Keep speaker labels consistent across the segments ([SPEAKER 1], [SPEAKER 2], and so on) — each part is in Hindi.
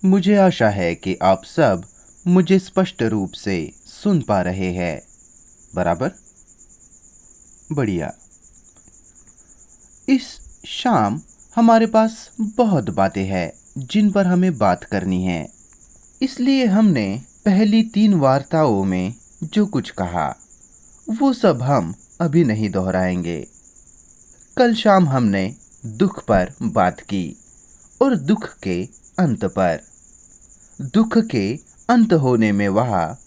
[SPEAKER 1] मुझे आशा है कि आप सब मुझे स्पष्ट रूप से सुन पा रहे हैं। बराबर? बढ़िया। इस शाम हमारे पास बहुत बातें हैं जिन पर हमें बात करनी है। इसलिए हमने पहली 3 वार्ताओं में जो कुछ कहा वो सब हम अभी नहीं दोहराएंगे। कल शाम हमने दुख पर बात की और दुख के अंत पर। दुख के अंत होने में वहाँ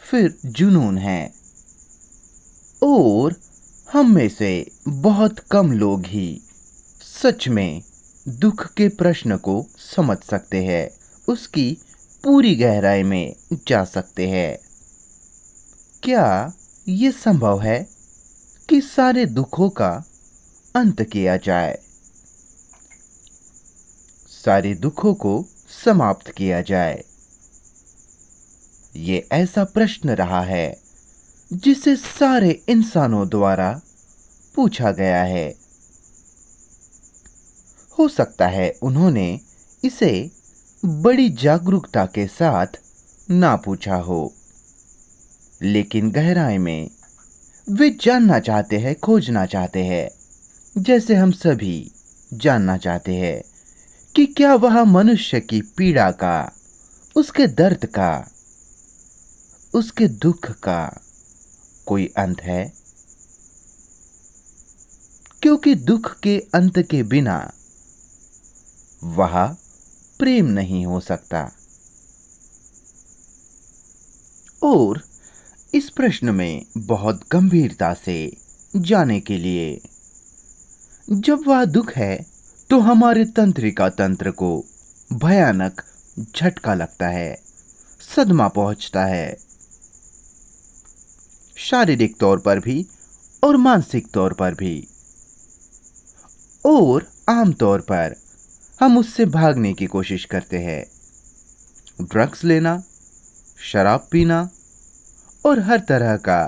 [SPEAKER 1] फिर जुनून है और हम में से बहुत कम लोग ही सच में दुख के प्रश्न को समझ सकते हैं, उसकी पूरी गहराई में जा सकते हैं। क्या ये संभव है कि सारे दुखों का अंत किया जाए, सारे दुखों को समाप्त किया जाए? ये ऐसा प्रश्न रहा है जिसे सारे इंसानों द्वारा पूछा गया है। हो सकता है उन्होंने इसे बड़ी जागरूकता के साथ ना पूछा हो, लेकिन गहराई में वे जानना चाहते हैं, खोजना चाहते हैं, जैसे हम सभी जानना चाहते हैं कि क्या वह मनुष्य की पीड़ा का, उसके दर्द का, उसके दुख का कोई अंत है? क्योंकि दुख के अंत के बिना वह प्रेम नहीं हो सकता। और इस प्रश्न में बहुत गंभीरता से जाने के लिए, जब वह दुख है तो हमारे तंत्रिका तंत्र को भयानक झटका लगता है, सदमा पहुंचता है, शारीरिक तौर पर भी और मानसिक तौर पर भी। और आमतौर पर हम उससे भागने की कोशिश करते हैं। ड्रग्स लेना, शराब पीना और हर तरह का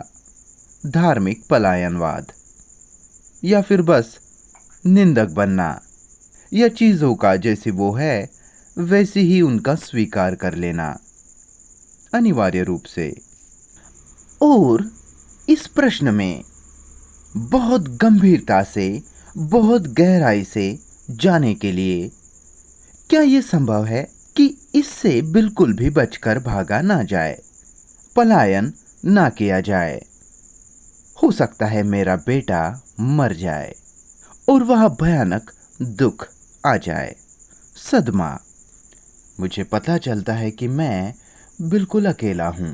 [SPEAKER 1] धार्मिक पलायनवाद, या फिर बस निंदक बनना, या चीज़ों का जैसी वो है वैसे ही उनका स्वीकार कर लेना अनिवार्य रूप से। और इस प्रश्न में बहुत गंभीरता से, बहुत गहराई से जाने के लिए, क्या ये संभव है कि इससे बिल्कुल भी बचकर भागा ना जाए, पलायन ना किया जाए? हो सकता है मेरा बेटा मर जाए और वह भयानक दुख आ जाए, सदमा। मुझे पता चलता है कि मैं बिल्कुल अकेला हूं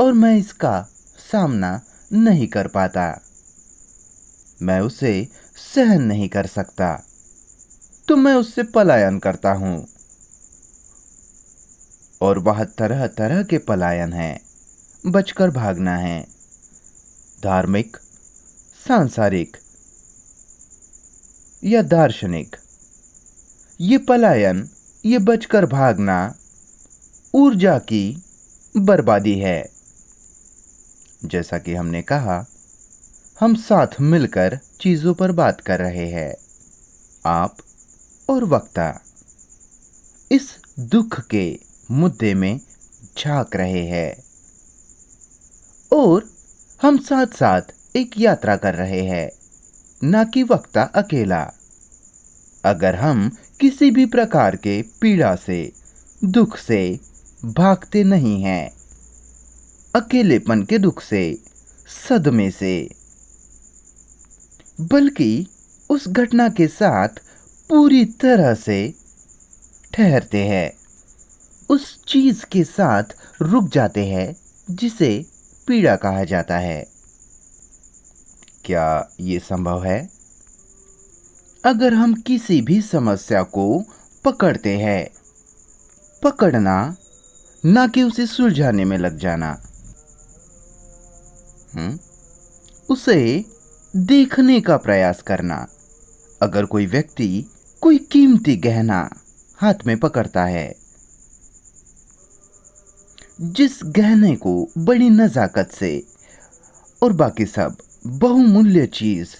[SPEAKER 1] और मैं इसका सामना नहीं कर पाता, मैं उसे सहन नहीं कर सकता, तो मैं उससे पलायन करता हूं। और वह तरह तरह के पलायन हैं, बचकर भागना है, धार्मिक, सांसारिक या दार्शनिक। ये पलायन, ये बचकर भागना ऊर्जा की बर्बादी है। जैसा कि हमने कहा, हम साथ मिलकर चीजों पर बात कर रहे हैं, आप और वक्ता इस दुख के मुद्दे में झांक रहे हैं, और हम साथ साथ एक यात्रा कर रहे हैं, ना कि वक्ता अकेला। अगर हम किसी भी प्रकार के पीड़ा से, दुख से भागते नहीं हैं, अकेलेपन के दुख से, सदमे से, बल्कि उस घटना के साथ पूरी तरह से ठहरते हैं, उस चीज के साथ रुक जाते हैं जिसे पीड़ा कहा जाता है, क्या ये संभव है? अगर हम किसी भी समस्या को पकड़ते हैं, पकड़ना ना कि उसे सुलझाने में लग जाना, उसे देखने का प्रयास करना। अगर कोई व्यक्ति कोई कीमती गहना हाथ में पकड़ता है, जिस गहने को बड़ी नजाकत से और बाकी सब बहुमूल्य चीज,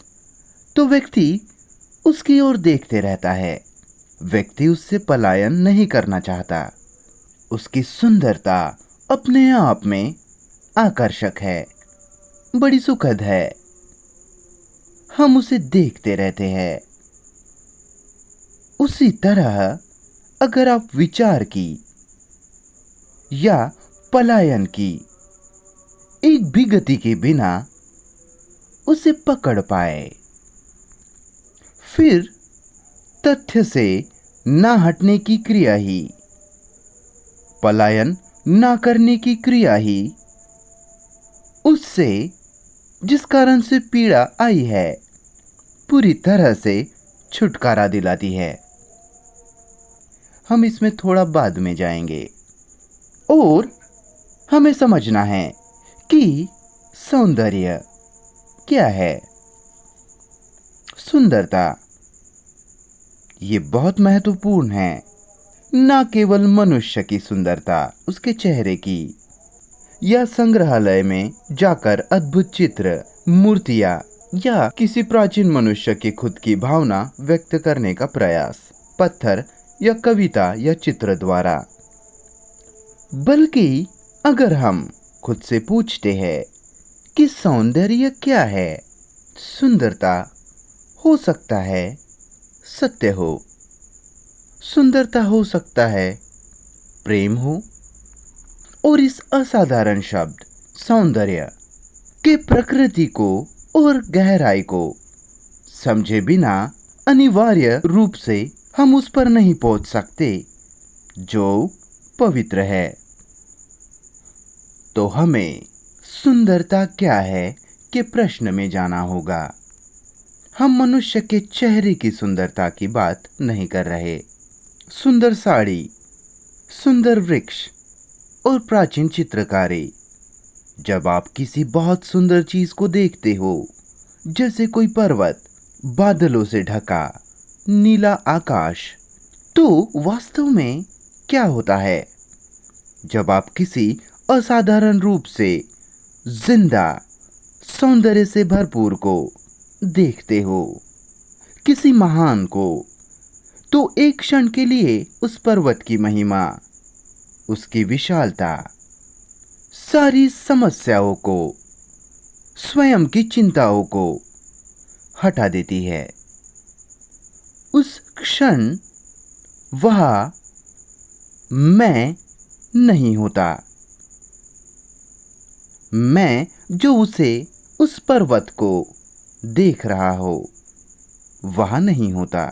[SPEAKER 1] तो व्यक्ति उसकी ओर देखते रहता है, व्यक्ति उससे पलायन नहीं करना चाहता। उसकी सुंदरता अपने आप में आकर्षक है, बड़ी सुखद है। हम उसे देखते रहते हैं। उसी तरह अगर आप विचार की या पलायन की एक भी गति के बिना उसे पकड़ पाए, फिर तथ्य से ना हटने की क्रिया ही, पलायन ना करने की क्रिया ही उससे जिस कारण से पीड़ा आई है पूरी तरह से छुटकारा दिलाती है। हम इसमें थोड़ा बाद में जाएंगे और हमें समझना है कि सौंदर्य क्या है। सुंदरता ये बहुत महत्वपूर्ण है। ना केवल मनुष्य की सुंदरता, उसके चेहरे की, या संग्रहालय में जाकर अद्भुत चित्र, मूर्तियां या किसी प्राचीन मनुष्य की खुद की भावना व्यक्त करने का प्रयास पत्थर या कविता या चित्र द्वारा, बल्कि अगर हम खुद से पूछते हैं कि सौंदर्य क्या है, सुंदरता हो सकता है सत्य हो, सुंदरता हो सकता है प्रेम हो, और इस असाधारण शब्द सौंदर्य के प्रकृति को और गहराई को समझे बिना अनिवार्य रूप से हम उस पर नहीं पहुंच सकते जो पवित्र है। तो हमें सुंदरता क्या है के प्रश्न में जाना होगा। हम मनुष्य के चेहरे की सुंदरता की बात नहीं कर रहे। सुंदर साड़ी, सुंदर वृक्ष और प्राचीन चित्रकारी। जब आप किसी बहुत सुंदर चीज को देखते हो, जैसे कोई पर्वत, बादलों से ढका नीला आकाश, तो वास्तव में क्या होता है? जब आप किसी असाधारण रूप से जिंदा सौंदर्य से भरपूर को देखते हो, किसी महान को, तो एक क्षण के लिए उस पर्वत की महिमा, उसकी विशालता, सारी समस्याओं को, स्वयं की चिंताओं को हटा देती है। उस क्षण वह मैं नहीं होता। मैं जो उस पर्वत को देख रहा हो वह नहीं होता।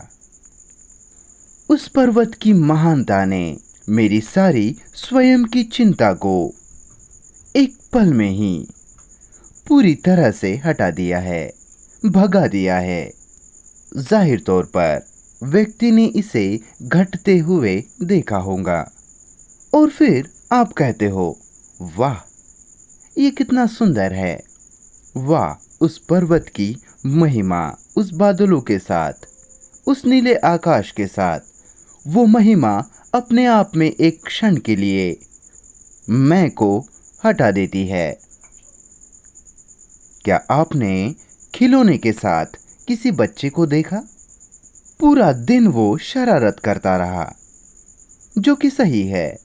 [SPEAKER 1] उस पर्वत की महानता ने मेरी सारी स्वयं की चिंता को एक पल में ही पूरी तरह से हटा दिया है, भगा दिया है। जाहिर तौर पर व्यक्ति ने इसे घटते हुए देखा होगा और फिर आप कहते हो, वाह ये कितना सुंदर है, वाह उस पर्वत की महिमा, उस बादलों के साथ, उस नीले आकाश के साथ, वो महिमा अपने आप में एक क्षण के लिए मैं को हटा देती है। क्या आपने खिलौने के साथ किसी बच्चे को देखा? पूरा दिन वो शरारत करता रहा, जो कि सही है,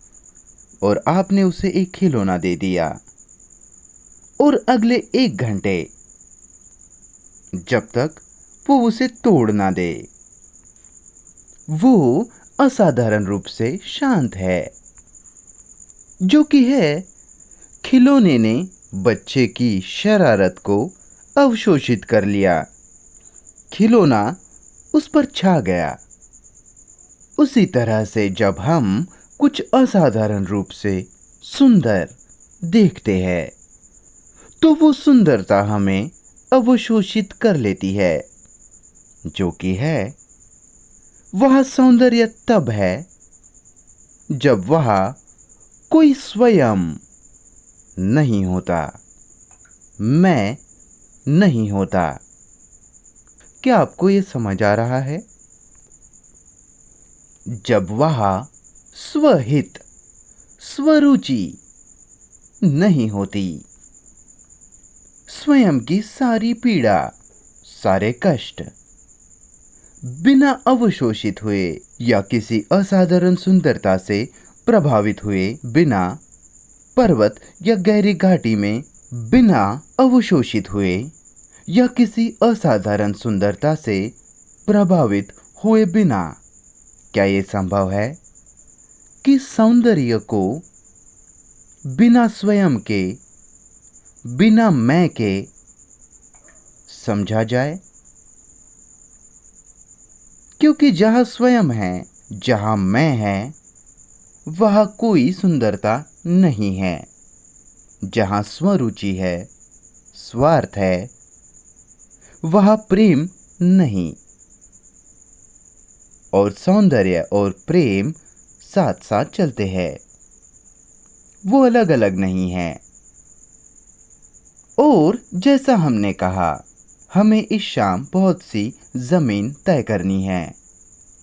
[SPEAKER 1] और आपने उसे एक खिलौना दे दिया, और अगले 1 घंटे जब तक वो उसे तोड़ ना दे, वो असाधारण रूप से शांत है, जो कि है खिलौने ने बच्चे की शरारत को अवशोषित कर लिया। खिलौना उस पर छा गया। उसी तरह से जब हम कुछ असाधारण रूप से सुंदर देखते हैं, तो वो सुंदरता हमें अवशोषित कर लेती है, जो कि है वह सौंदर्य तब है जब वह कोई स्वयं नहीं होता, मैं नहीं होता। क्या आपको ये समझ आ रहा है? जब वह स्वहित, स्वरुचि नहीं होती, स्वयं की सारी पीड़ा, सारे कष्ट बिना अवशोषित हुए या किसी असाधारण सुंदरता से प्रभावित हुए, बिना पर्वत या गहरी घाटी में बिना अवशोषित हुए या किसी असाधारण सुंदरता से प्रभावित हुए बिना। क्या ये संभव है कि सौंदर्य को बिना स्वयं के, बिना मैं के समझा जाए? क्योंकि जहाँ स्वयं है, जहाँ मैं है, वहाँ कोई सुंदरता नहीं है। जहाँ स्वरुचि है, स्वार्थ है, वहाँ प्रेम नहीं। और सौंदर्य और प्रेम साथ साथ चलते हैं, वो अलग अलग नहीं है। और जैसा हमने कहा, हमें इस शाम बहुत सी जमीन तय करनी है,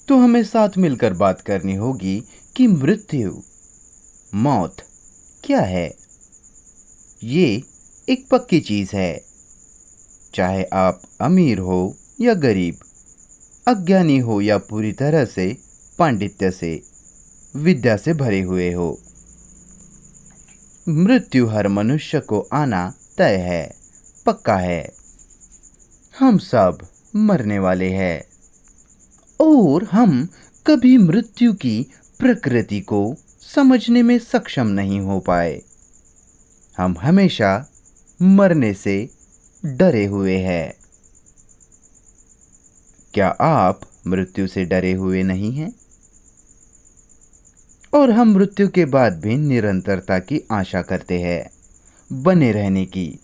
[SPEAKER 1] तो हमें साथ मिलकर बात करनी होगी कि मृत्यु, मौत क्या है। ये एक पक्की चीज है, चाहे आप अमीर हो या गरीब, अज्ञानी हो या पूरी तरह से पांडित्य से, विद्या से भरे हुए हो। मृत्यु हर मनुष्य को आना तय है, पक्का है। हम सब मरने वाले हैं और हम कभी मृत्यु की प्रकृति को समझने में सक्षम नहीं हो पाए। हम हमेशा मरने से डरे हुए हैं। क्या आप मृत्यु से डरे हुए नहीं हैं? और हम मृत्यु के बाद भी निरंतरता की आशा करते हैं, बने रहने की।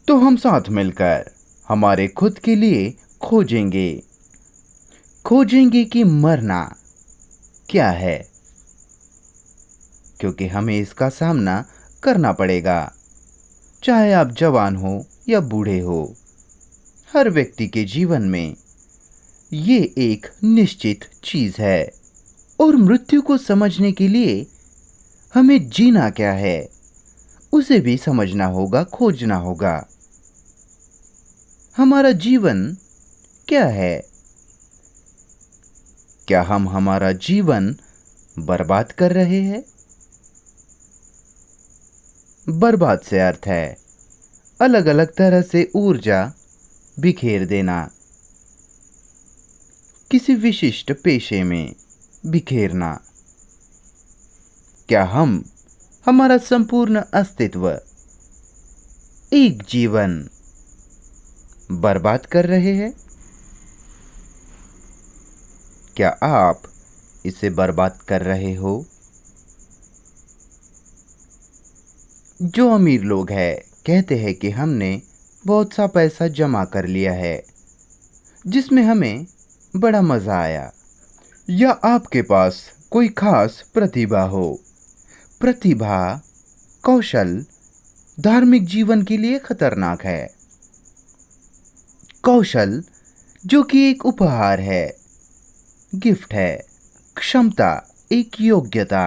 [SPEAKER 1] तो हम साथ मिलकर हमारे खुद के लिए खोजेंगे कि मरना क्या है, क्योंकि हमें इसका सामना करना पड़ेगा। चाहे आप जवान हो या बूढ़े हो, हर व्यक्ति के जीवन में ये एक निश्चित चीज है। और मृत्यु को समझने के लिए हमें जीना क्या है, उसे भी समझना होगा, खोजना होगा। हमारा जीवन क्या है? क्या हम हमारा जीवन बर्बाद कर रहे हैं? बर्बाद से अर्थ है अलग अलग तरह से ऊर्जा बिखेर देना, किसी विशिष्ट पेशे में बिखेरना। क्या हम हमारा संपूर्ण अस्तित्व, एक जीवन बर्बाद कर रहे हैं? क्या आप इसे बर्बाद कर रहे हो? जो अमीर लोग हैं कहते हैं कि हमने बहुत सा पैसा जमा कर लिया है, जिसमें हमें बड़ा मजा आया। या आपके पास कोई खास प्रतिभा हो। प्रतिभा, कौशल धार्मिक जीवन के लिए खतरनाक है। कौशल जो कि एक उपहार है, गिफ्ट है। क्षमता एक योग्यता,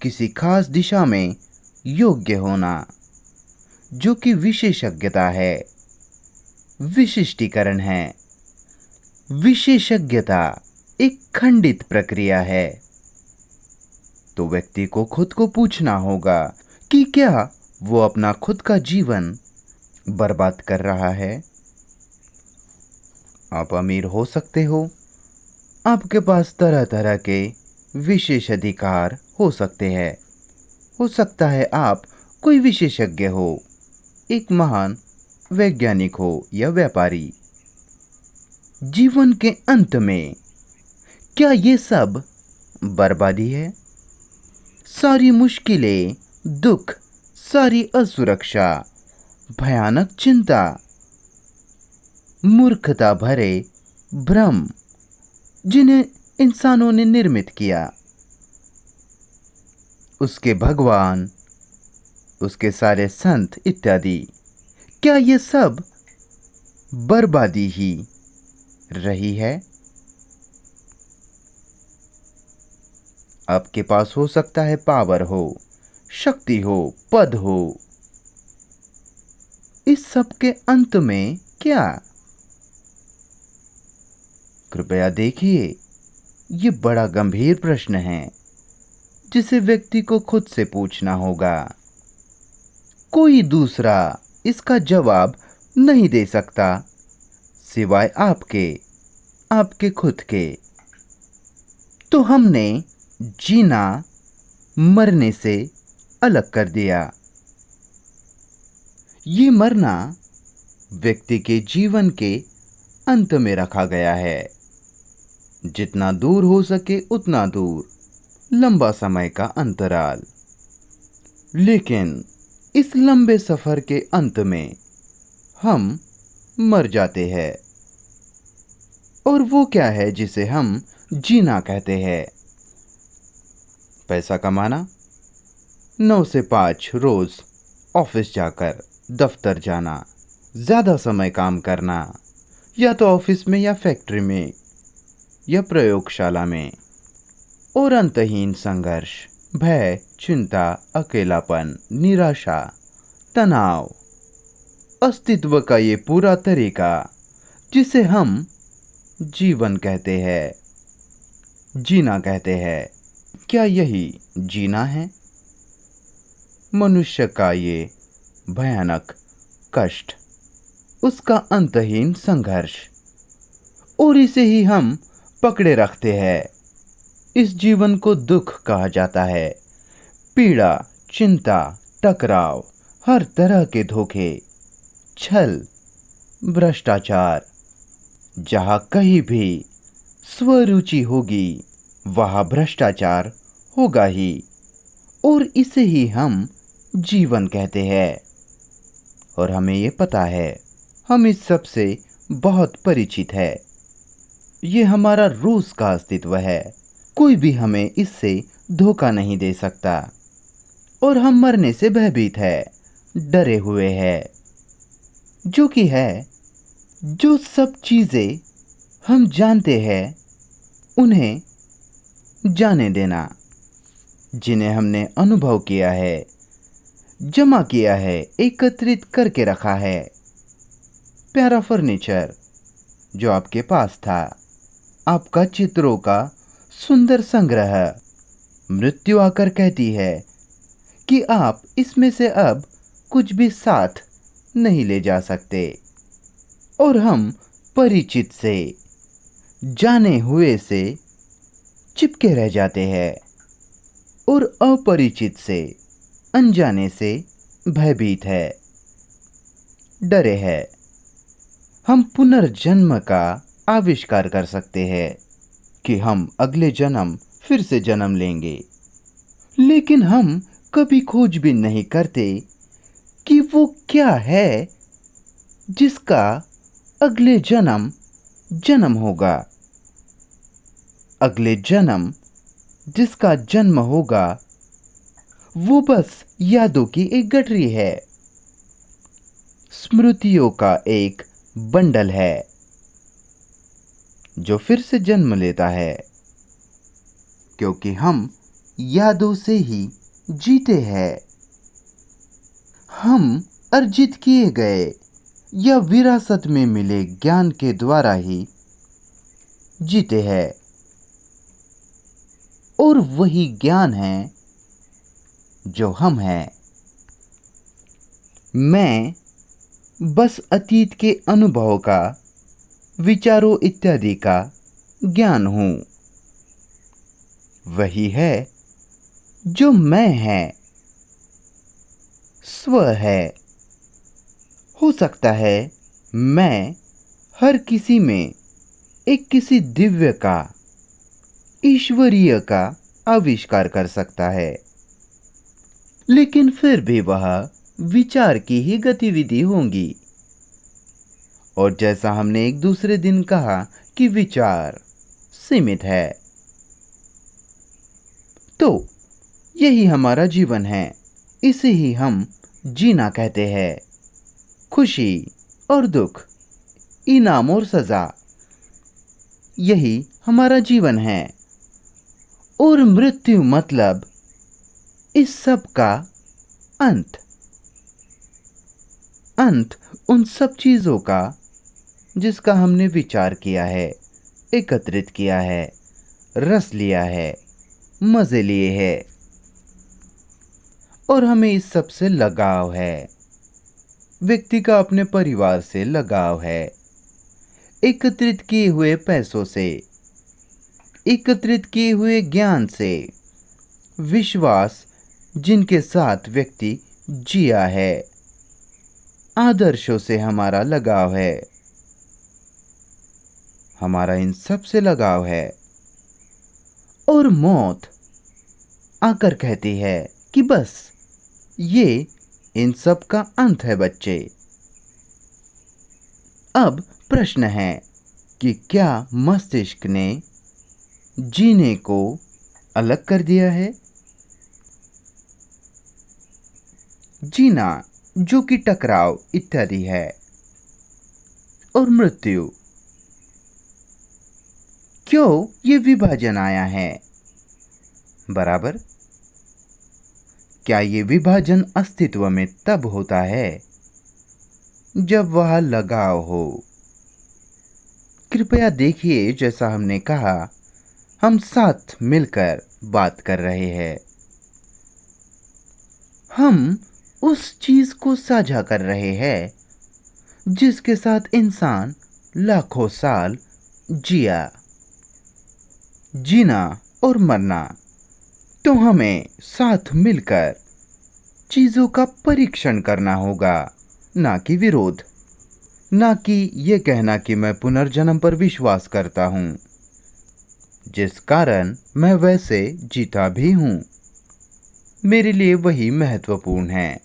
[SPEAKER 1] किसी खास दिशा में योग्य होना, जो कि विशेषज्ञता है, विशिष्टीकरण है। विशेषज्ञता एक खंडित प्रक्रिया है। तो व्यक्ति को खुद को पूछना होगा कि क्या वो अपना खुद का जीवन बर्बाद कर रहा है। आप अमीर हो सकते हो, आपके पास तरह तरह के विशेष अधिकार हो सकते हैं। हो सकता है आप कोई विशेषज्ञ हो, एक महान वैज्ञानिक हो या व्यापारी। जीवन के अंत में क्या ये सब बर्बादी है? सारी मुश्किलें, दुख, सारी असुरक्षा, भयानक चिंता, मूर्खता भरे भ्रम जिन्हें इंसानों ने निर्मित किया, उसके भगवान, उसके सारे संत इत्यादि, क्या ये सब बर्बादी ही रही है? आपके पास हो सकता है पावर हो, शक्ति हो, पद हो। इस सब के अंत में क्या? कृपया देखिए, ये बड़ा गंभीर प्रश्न है जिसे व्यक्ति को खुद से पूछना होगा। कोई दूसरा इसका जवाब नहीं दे सकता सिवाय आपके खुद के। तो हमने जीना मरने से अलग कर दिया। ये मरना व्यक्ति के जीवन के अंत में रखा गया है। जितना दूर हो सके उतना दूर, लंबा समय का अंतराल। लेकिन इस लंबे सफर के अंत में हम मर जाते हैं। और वो क्या है जिसे हम जीना कहते हैं? पैसा कमाना, 9 से 5 रोज ऑफिस जाकर दफ्तर जाना, ज्यादा समय काम करना, या तो ऑफिस में या फैक्ट्री में या प्रयोगशाला में, और अंतहीन संघर्ष, भय, चिंता, अकेलापन, निराशा, तनाव, अस्तित्व का ये पूरा तरीका जिसे हम जीवन कहते हैं, जीना कहते हैं। क्या यही जीना है? मनुष्य का ये भयानक कष्ट, उसका अंतहीन संघर्ष, और इसे ही हम पकड़े रखते हैं। इस जीवन को दुख कहा जाता है। पीड़ा, चिंता, टकराव, हर तरह के धोखे, छल, भ्रष्टाचार। जहां कहीं भी स्वरुचि होगी वहां भ्रष्टाचार होगा ही, और इसे ही हम जीवन कहते हैं। और हमें ये पता है, हम इस सब से बहुत परिचित है। ये हमारा रोज का अस्तित्व है। कोई भी हमें इससे धोखा नहीं दे सकता। और हम मरने से भयभीत है, डरे हुए हैं। जो कि है, जो सब चीजें हम जानते हैं उन्हें जाने देना, जिन्हें हमने अनुभव किया है, जमा किया है, एकत्रित करके रखा है। प्यारा फर्नीचर जो आपके पास था, आपका चित्रों का सुंदर संग्रह। मृत्यु आकर कहती है कि आप इसमें से अब कुछ भी साथ नहीं ले जा सकते। और हम परिचित से, जाने हुए से चिपके रह जाते हैं, और अपरिचित से, अनजाने से भयभीत है, डरे है। हम पुनर्जन्म का आविष्कार कर सकते हैं कि हम अगले जन्म फिर से जन्म लेंगे, लेकिन हम कभी खोजबीन नहीं करते कि वो क्या है जिसका अगले जन्म होगा। अगले जन्म जिसका जन्म होगा वो बस यादों की एक गठरी है, स्मृतियों का एक बंडल है जो फिर से जन्म लेता है, क्योंकि हम यादों से ही जीते हैं। हम अर्जित किए गए या विरासत में मिले ज्ञान के द्वारा ही जीते हैं, और वही ज्ञान है जो हम हैं। मैं बस अतीत के अनुभव का, विचारों इत्यादि का ज्ञान हूं। वही है जो मैं है, स्व है। हो सकता है मैं हर किसी में एक किसी दिव्य का, ईश्वरीय का आविष्कार कर सकता है, लेकिन फिर भी वह विचार की ही गतिविधि होंगी। और जैसा हमने एक दूसरे दिन कहा कि विचार सीमित है, तो यही हमारा जीवन है। इसे ही हम जीना कहते हैं। खुशी और दुख, इनाम और सजा, यही हमारा जीवन है। और मृत्यु मतलब इस सब का अंत उन सब चीजों का जिसका हमने विचार किया है, एकत्रित किया है, रस लिया है, मजे लिए हैं और हमें इस सब से लगाव है। व्यक्ति का अपने परिवार से लगाव है, एकत्रित किए हुए पैसों से, एकत्रित किए हुए ज्ञान से, विश्वास जिनके साथ व्यक्ति जिया है, आदर्शों से हमारा लगाव है, हमारा इन सब से लगाव है। और मौत आकर कहती है कि बस ये इन सब का अंत है बच्चे। अब प्रश्न है कि क्या मस्तिष्क ने जीने को अलग कर दिया है? जीना जो कि टकराव इत्यादि है, और मृत्यु, क्यों ये विभाजन आया है? बराबर, क्या ये विभाजन अस्तित्व में तब होता है जब वह लगाव हो। कृपया देखिए, जैसा हमने कहा, हम साथ मिलकर बात कर रहे हैं, हम उस चीज को साझा कर रहे हैं जिसके साथ इंसान लाखों साल जिया। जीना और मरना, तो हमें साथ मिलकर चीजों का परीक्षण करना होगा, ना कि विरोध, ना कि ये कहना कि मैं पुनर्जन्म पर विश्वास करता हूं, जिस कारण मैं वैसे जीता भी हूं। मेरे लिए वही महत्वपूर्ण है।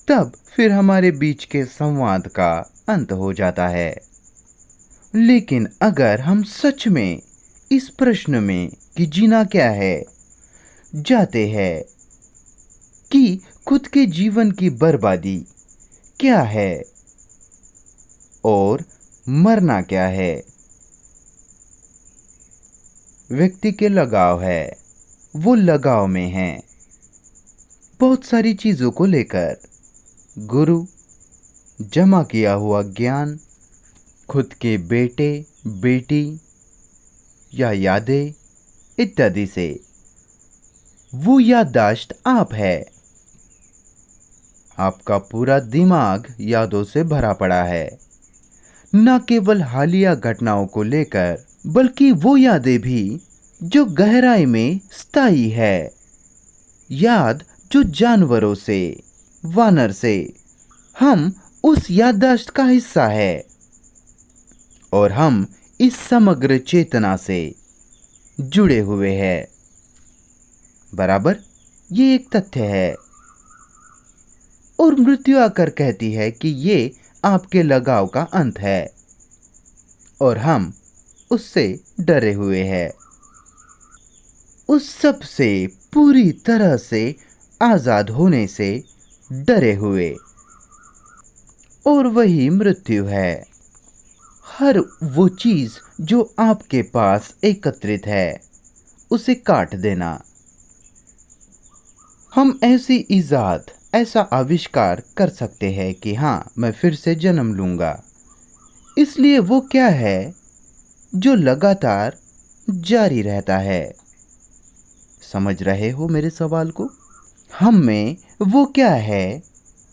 [SPEAKER 1] तब फिर हमारे बीच के संवाद का अंत हो जाता है। लेकिन अगर हम सच में इस प्रश्न में कि जीना क्या है जाते हैं कि खुद के जीवन की बर्बादी क्या है और मरना क्या है, व्यक्ति के लगाव है, वो लगाव में है बहुत सारी चीजों को लेकर, गुरु, जमा किया हुआ ज्ञान, खुद के बेटे बेटी या यादें इत्यादि से। वो याददाश्त आप है, आपका पूरा दिमाग यादों से भरा पड़ा है, न केवल हालिया घटनाओं को लेकर, बल्कि वो यादें भी जो गहराई में स्थायी है। याद जो जानवरों से, वानर से, हम उस याददाश्त का हिस्सा है और हम इस समग्र चेतना से जुड़े हुए हैं। बराबर, ये एक तथ्य है। और मृत्यु आकर कहती है कि ये आपके लगाव का अंत है और हम उससे डरे हुए हैं, उस सब से पूरी तरह से आजाद होने से डरे हुए। और वही मृत्यु है, हर वो चीज जो आपके पास एकत्रित है उसे काट देना। हम ऐसी इजाद, ऐसा आविष्कार कर सकते हैं कि हाँ, मैं फिर से जन्म लूंगा। इसलिए वो क्या है जो लगातार जारी रहता है? समझ रहे हो मेरे सवाल को? हम में वो क्या है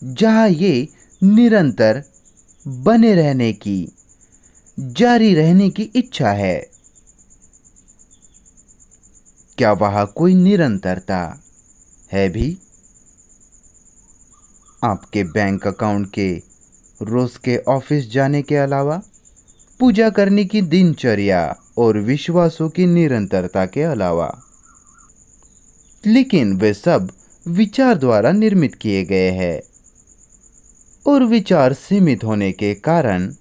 [SPEAKER 1] जहाँ ये निरंतर बने रहने की, जारी रहने की इच्छा है? क्या वहाँ कोई निरंतरता है भी? आपके बैंक अकाउंट के रोज के ऑफिस जाने के अलावा, पूजा करने की दिनचर्या और विश्वासों की निरंतरता के अलावा। लेकिन वे सब विचार द्वारा निर्मित किए गए हैं और विचार सीमित होने के कारण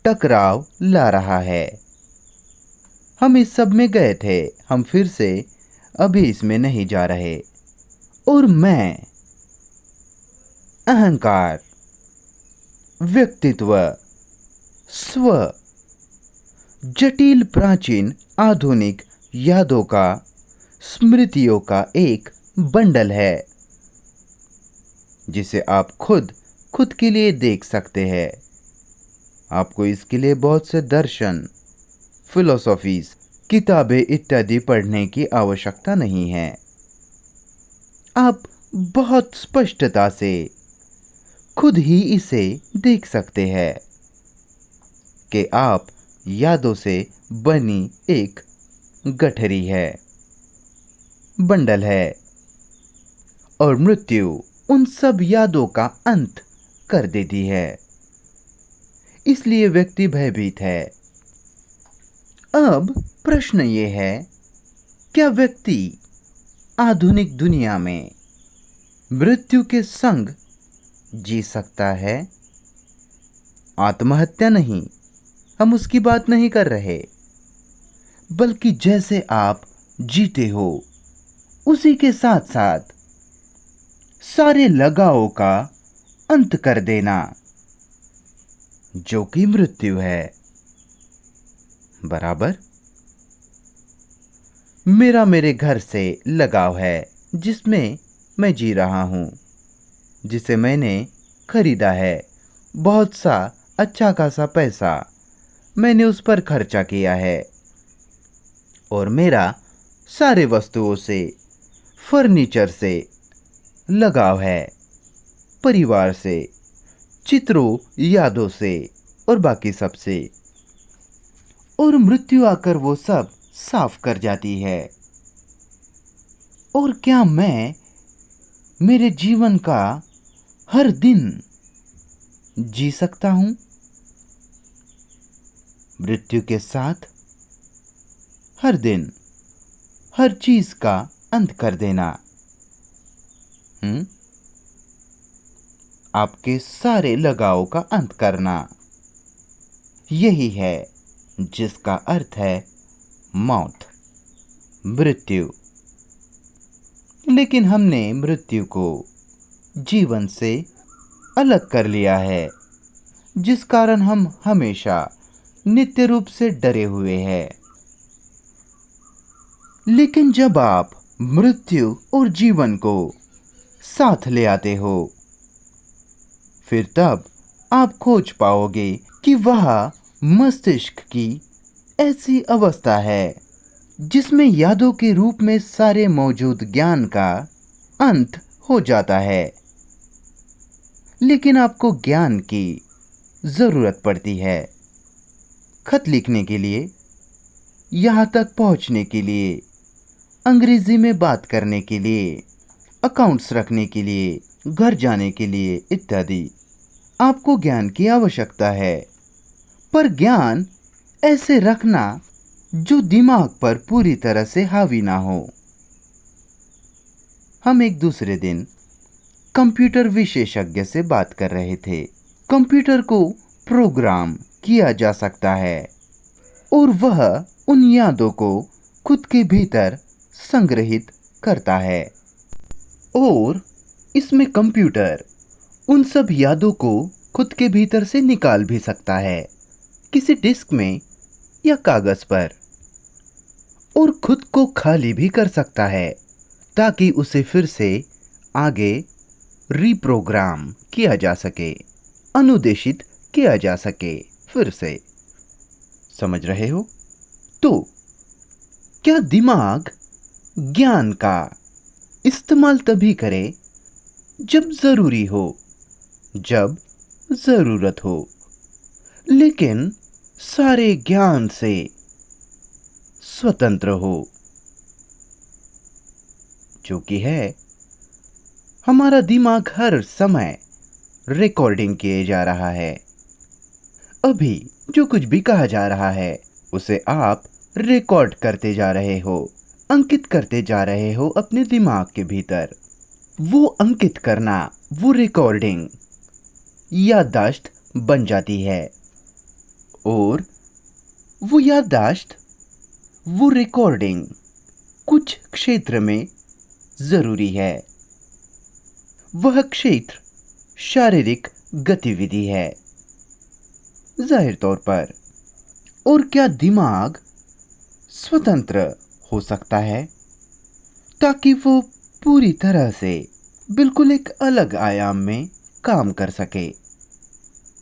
[SPEAKER 1] टकराव ला रहा है। हम इस सब में गए थे, हम फिर से अभी इसमें नहीं जा रहे। और मैं, अहंकार, व्यक्तित्व, स्व, जटिल प्राचीन आधुनिक यादों का, स्मृतियों का एक बंडल है जिसे आप खुद के लिए देख सकते हैं। आपको इसके लिए बहुत से दर्शन, फिलोसॉफीज, किताबें इत्यादि पढ़ने की आवश्यकता नहीं है। आप बहुत स्पष्टता से खुद ही इसे देख सकते हैं कि आप यादों से बनी एक गठरी है, बंडल है, और मृत्यु उन सब यादों का अंत कर देती है। इसलिए व्यक्ति भयभीत है। अब प्रश्न ये है, क्या व्यक्ति आधुनिक दुनिया में मृत्यु के संग जी सकता है? आत्महत्या नहीं, हम उसकी बात नहीं कर रहे, बल्कि जैसे आप जीते हो उसी के साथ साथ सारे लगावों का अंत कर देना, जो कि मृत्यु है। बराबर। मेरा मेरे घर से लगाव है, जिसमें मैं जी रहा हूं, जिसे मैंने खरीदा है। बहुत सा अच्छा खासा पैसा मैंने उस पर खर्चा किया है, और मेरा सारे वस्तुओं से, फर्नीचर से लगाव है, परिवार से, चित्रों, यादों से और बाकी सब से। और मृत्यु आकर वो सब साफ कर जाती है। और क्या मैं मेरे जीवन का हर दिन जी सकता हूं मृत्यु के साथ? हर दिन हर चीज का अंत कर देना, आपके सारे लगावों का अंत करना, यही है जिसका अर्थ है मौत, मृत्यु। लेकिन हमने मृत्यु को जीवन से अलग कर लिया है, जिस कारण हम हमेशा नित्य रूप से डरे हुए हैं। लेकिन जब आप मृत्यु और जीवन को साथ ले आते हो, फिर तब आप खोज पाओगे कि वह मस्तिष्क की ऐसी अवस्था है जिसमें यादों के रूप में सारे मौजूद ज्ञान का अंत हो जाता है। लेकिन आपको ज्ञान की जरूरत पड़ती है, खत लिखने के लिए, यहाँ तक पहुँचने के लिए, अंग्रेजी में बात करने के लिए, अकाउंट्स रखने के लिए, घर जाने के लिए इत्यादि। आपको ज्ञान की आवश्यकता है, पर ज्ञान ऐसे रखना जो दिमाग पर पूरी तरह से हावी ना हो। हम एक दूसरे दिन कंप्यूटर विशेषज्ञ से बात कर रहे थे। कंप्यूटर को प्रोग्राम किया जा सकता है और वह उन यादों को खुद के भीतर संग्रहित करता है, और इसमें कंप्यूटर उन सब यादों को खुद के भीतर से निकाल भी सकता है, किसी डिस्क में या कागज पर, और खुद को खाली भी कर सकता है, ताकि उसे फिर से आगे रीप्रोग्राम किया जा सके, अनुदेशित किया जा सके फिर से। समझ रहे हो? तो क्या दिमाग ज्ञान का इस्तेमाल तभी करे जब जरूरी हो, जब जरूरत हो, लेकिन सारे ज्ञान से स्वतंत्र हो, जो कि है हमारा दिमाग हर समय रिकॉर्डिंग किए जा रहा है। अभी जो कुछ भी कहा जा रहा है उसे आप रिकॉर्ड करते जा रहे हो, अंकित करते जा रहे हो अपने दिमाग के भीतर। वो अंकित करना, वो रिकॉर्डिंग याददाश्त बन जाती है, और वो याददाश्त, वो रिकॉर्डिंग कुछ क्षेत्र में जरूरी है। वह क्षेत्र शारीरिक गतिविधि है, जाहिर तौर पर। और क्या दिमाग स्वतंत्र हो सकता है ताकि वो पूरी तरह से बिल्कुल एक अलग आयाम में काम कर सके,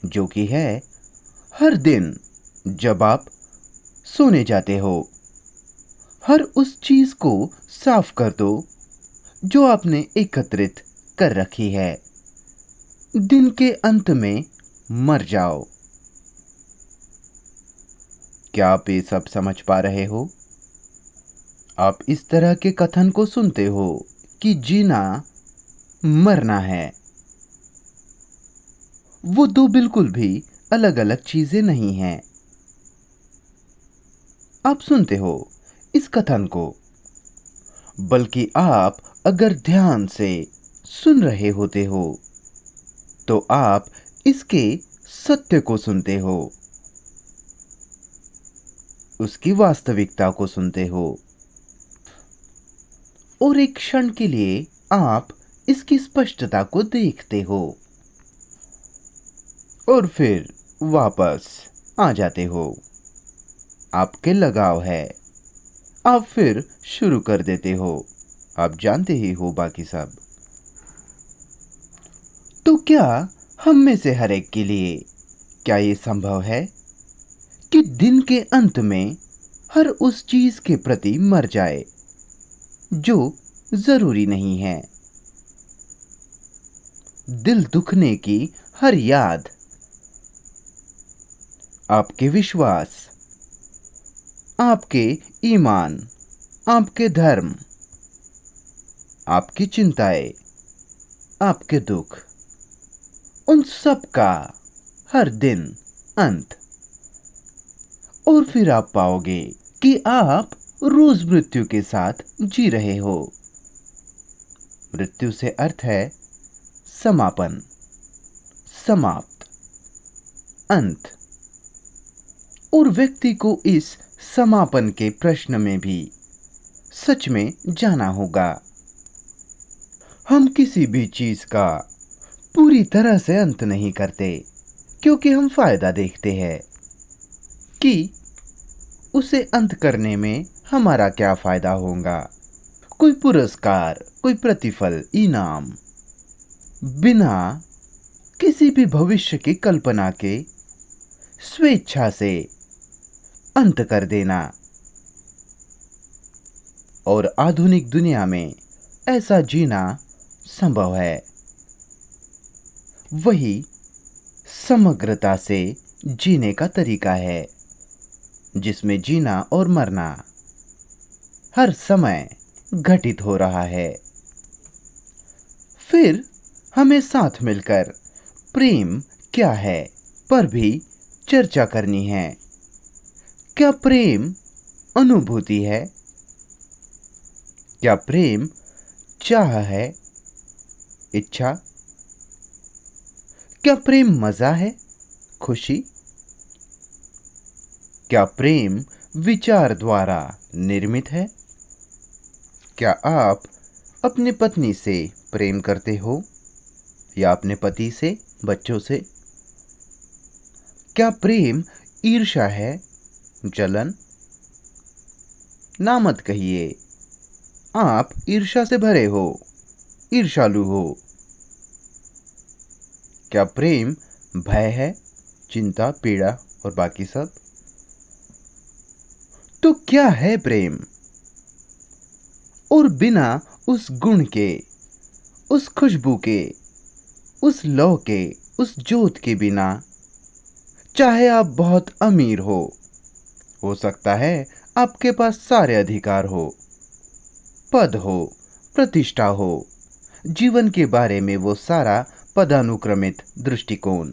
[SPEAKER 1] जो कि है हर दिन जब आप सोने जाते हो, हर उस चीज को साफ कर दो जो आपने एकत्रित कर रखी है। दिन के अंत में मर जाओ। क्या आप ये सब समझ पा रहे हो? आप इस तरह के कथन को सुनते हो कि जीना मरना है। वो दो बिल्कुल भी अलग अलग चीजें नहीं हैं। आप सुनते हो इस कथन को, बल्कि आप अगर ध्यान से सुन रहे होते हो तो आप इसके सत्य को सुनते हो, उसकी वास्तविकता को सुनते हो, और एक क्षण के लिए आप इसकी स्पष्टता को देखते हो और फिर वापस आ जाते हो। आपके लगाव है, आप फिर शुरू कर देते हो। आप जानते ही हो बाकी सब। तो क्या हम में से हर एक के लिए क्या ये संभव है कि दिन के अंत में हर उस चीज के प्रति मर जाए जो जरूरी नहीं है? दिल दुखने की हर याद, आपके विश्वास, आपके ईमान, आपके धर्म, आपकी चिंताएं, आपके दुख, उन सब का हर दिन अंत। और फिर आप पाओगे कि आप रोज मृत्यु के साथ जी रहे हो। मृत्यु से अर्थ है समापन, समाप्त, अंत। और व्यक्ति को इस समापन के प्रश्न में भी सच में जाना होगा। हम किसी भी चीज का पूरी तरह से अंत नहीं करते, क्योंकि हम फायदा देखते हैं कि उसे अंत करने में हमारा क्या फायदा होगा। कोई पुरस्कार, कोई प्रतिफल, इनाम, बिना किसी भी भविष्य की कल्पना के स्वेच्छा से अंत कर देना। और आधुनिक दुनिया में ऐसा जीना संभव है। वही समग्रता से जीने का तरीका है, जिसमें जीना और मरना हर समय घटित हो रहा है। फिर हमें साथ मिलकर प्रेम क्या है पर भी चर्चा करनी है। क्या प्रेम अनुभूति है? क्या प्रेम चाह है, इच्छा? क्या प्रेम मजा है, खुशी? क्या प्रेम विचार द्वारा निर्मित है? क्या आप अपनी पत्नी से प्रेम करते हो या अपने पति से, बच्चों से? क्या प्रेम ईर्ष्या है, जलन? ना मत कहिए आप ईर्ष्या से भरे हो, ईर्ष्यालु हो। क्या प्रेम भय है, चिंता, पीड़ा और बाकी सब? तो क्या है प्रेम? और बिना उस गुण के, उस खुशबू के, उस लौ के, उस ज्योत के बिना, चाहे आप बहुत अमीर हो सकता है आपके पास सारे अधिकार हो, पद हो, प्रतिष्ठा हो, जीवन के बारे में वो सारा पदानुक्रमित दृष्टिकोण,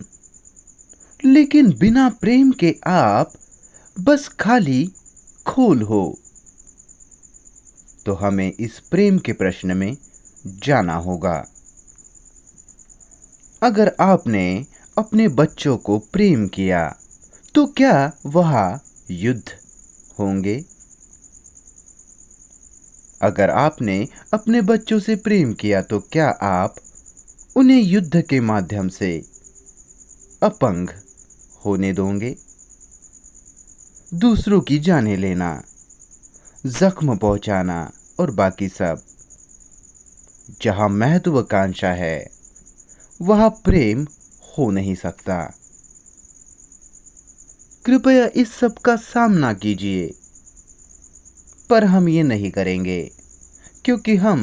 [SPEAKER 1] लेकिन बिना प्रेम के आप बस खाली खोल हो। तो हमें इस प्रेम के प्रश्न में जाना होगा। अगर आपने अपने बच्चों को प्रेम किया तो क्या वहां युद्ध होंगे? अगर आपने अपने बच्चों से प्रेम किया तो क्या आप उन्हें युद्ध के माध्यम से अपंग होने दोगे? दूसरों की जानें लेना, जख्म पहुंचाना और बाकी सब। जहां महत्वाकांक्षा है वहां प्रेम हो नहीं सकता। कृपया इस सब का सामना कीजिए। पर हम ये नहीं करेंगे क्योंकि हम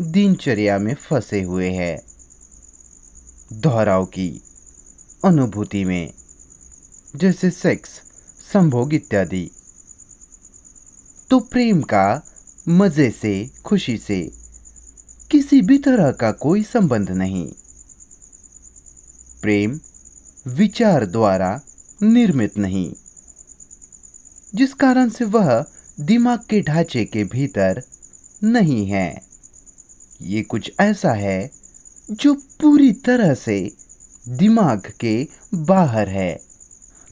[SPEAKER 1] दिनचर्या में फंसे हुए हैं, दोहराव की अनुभूति में, जैसे सेक्स, संभोग इत्यादि। तो प्रेम का मजे से, खुशी से किसी भी तरह का कोई संबंध नहीं। प्रेम विचार द्वारा निर्मित नहीं, जिस कारण से वह दिमाग के ढांचे के भीतर नहीं है। ये कुछ ऐसा है जो पूरी तरह से दिमाग के बाहर है,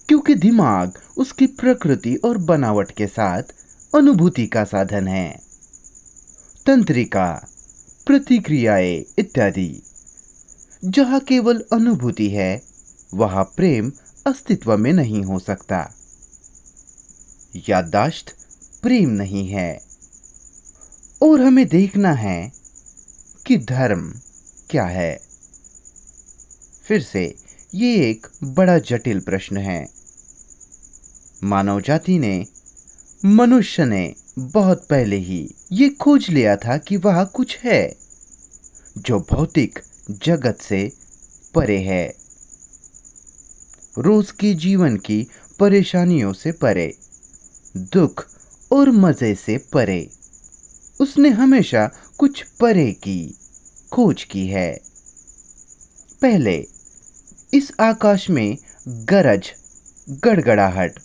[SPEAKER 1] क्योंकि दिमाग उसकी प्रकृति और बनावट के साथ अनुभूति का साधन है। तंत्रिका, प्रतिक्रियाएं इत्यादि। जहां केवल अनुभूति है, वहां प्रेम अस्तित्व में नहीं हो सकता। याददाश्त प्रेम नहीं है। और हमें देखना है कि धर्म क्या है। फिर से ये एक बड़ा जटिल प्रश्न है। मानव जाति ने, मनुष्य ने बहुत पहले ही ये खोज लिया था कि वह कुछ है जो भौतिक जगत से परे है, रोज के जीवन की परेशानियों से परे, दुख और मजे से परे। उसने हमेशा कुछ परे की खोज की है। पहले इस आकाश में गरज, गड़गड़ाहट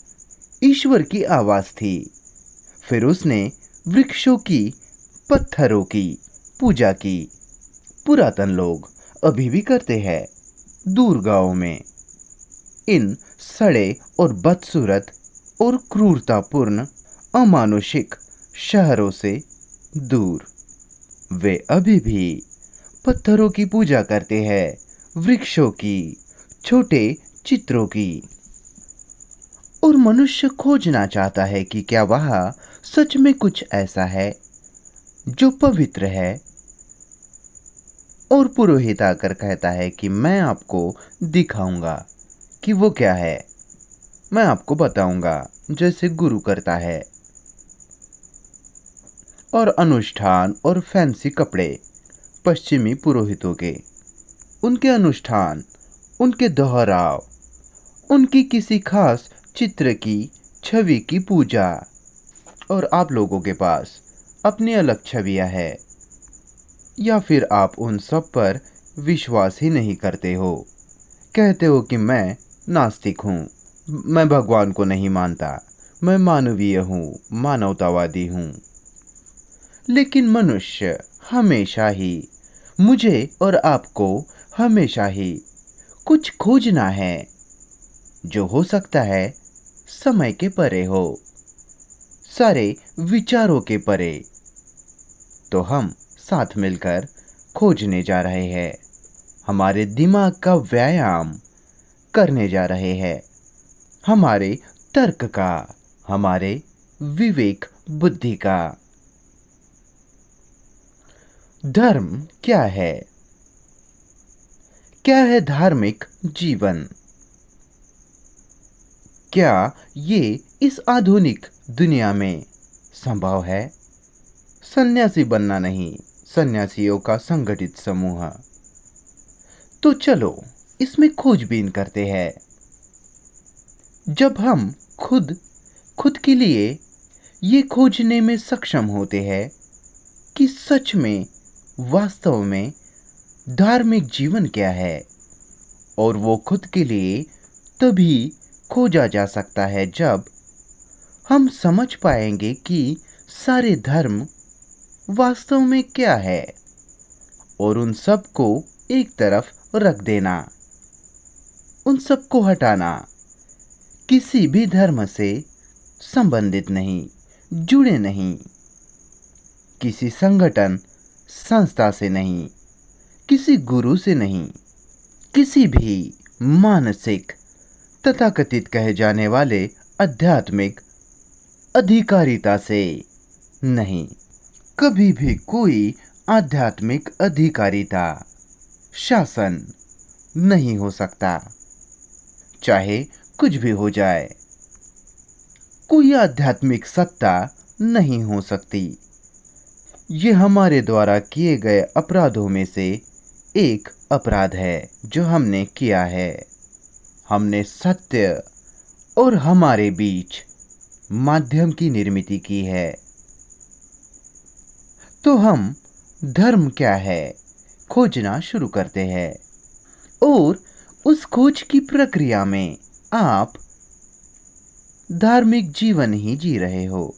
[SPEAKER 1] ईश्वर की आवाज थी। फिर उसने वृक्षों की, पत्थरों की पूजा की। पुरातन लोग अभी भी करते हैं, दूर गांवों में, इन सड़े और बदसूरत और क्रूरतापूर्ण अमानुषिक शहरों से दूर। वे अभी भी पत्थरों की पूजा करते हैं, वृक्षों की, छोटे चित्रों की। और मनुष्य खोजना चाहता है कि क्या वहाँ सच में कुछ ऐसा है जो पवित्र है। और पुरोहित आकर कहता है कि मैं आपको दिखाऊंगा कि वो क्या है, मैं आपको बताऊंगा, जैसे गुरु करता है। और अनुष्ठान और फैंसी कपड़े पश्चिमी पुरोहितों के, उनके अनुष्ठान, उनके दोहराव, उनकी किसी खास चित्र की, छवि की पूजा। और आप लोगों के पास अपनी अलग छवियां है, या फिर आप उन सब पर विश्वास ही नहीं करते हो। कहते हो कि मैं नास्तिक हूँ, मैं भगवान को नहीं मानता, मैं मानवीय हूँ, मानवतावादी हूँ। लेकिन मनुष्य हमेशा ही, मुझे और आपको हमेशा ही कुछ खोजना है जो हो सकता है समय के परे हो, सारे विचारों के परे। तो हम साथ मिलकर खोजने जा रहे हैं, हमारे दिमाग का व्यायाम करने जा रहे हैं, हमारे तर्क का, हमारे विवेक बुद्धि का। धर्म क्या है? क्या है धार्मिक जीवन? क्या ये इस आधुनिक दुनिया में संभव है? सन्यासी बनना नहीं, सन्यासियों का संगठित समूह। तो चलो इसमें खोजबीन करते हैं। जब हम खुद के लिए ये खोजने में सक्षम होते हैं कि सच में, वास्तव में धार्मिक जीवन क्या है, और वो खुद के लिए तभी खोजा जा सकता है जब हम समझ पाएंगे कि सारे धर्म वास्तव में क्या है, और उन सब को एक तरफ रख देना, उन सब को हटाना। किसी भी धर्म से संबंधित नहीं, जुड़े नहीं, किसी संगठन, संस्था से नहीं, किसी गुरु से नहीं, किसी भी मानसिक तथाकथित कहे जाने वाले आध्यात्मिक अधिकारिता से नहीं। कभी भी कोई आध्यात्मिक अधिकारिता, शासन नहीं हो सकता, चाहे कुछ भी हो जाए, कोई आध्यात्मिक सत्ता नहीं हो सकती। ये हमारे द्वारा किए गए अपराधों में से एक अपराध है जो हमने किया है। हमने सत्य और हमारे बीच माध्यम की निर्मित की है। तो हम धर्म क्या है खोजना शुरू करते हैं, और उस खोज की प्रक्रिया में आप धार्मिक जीवन ही जी रहे हो,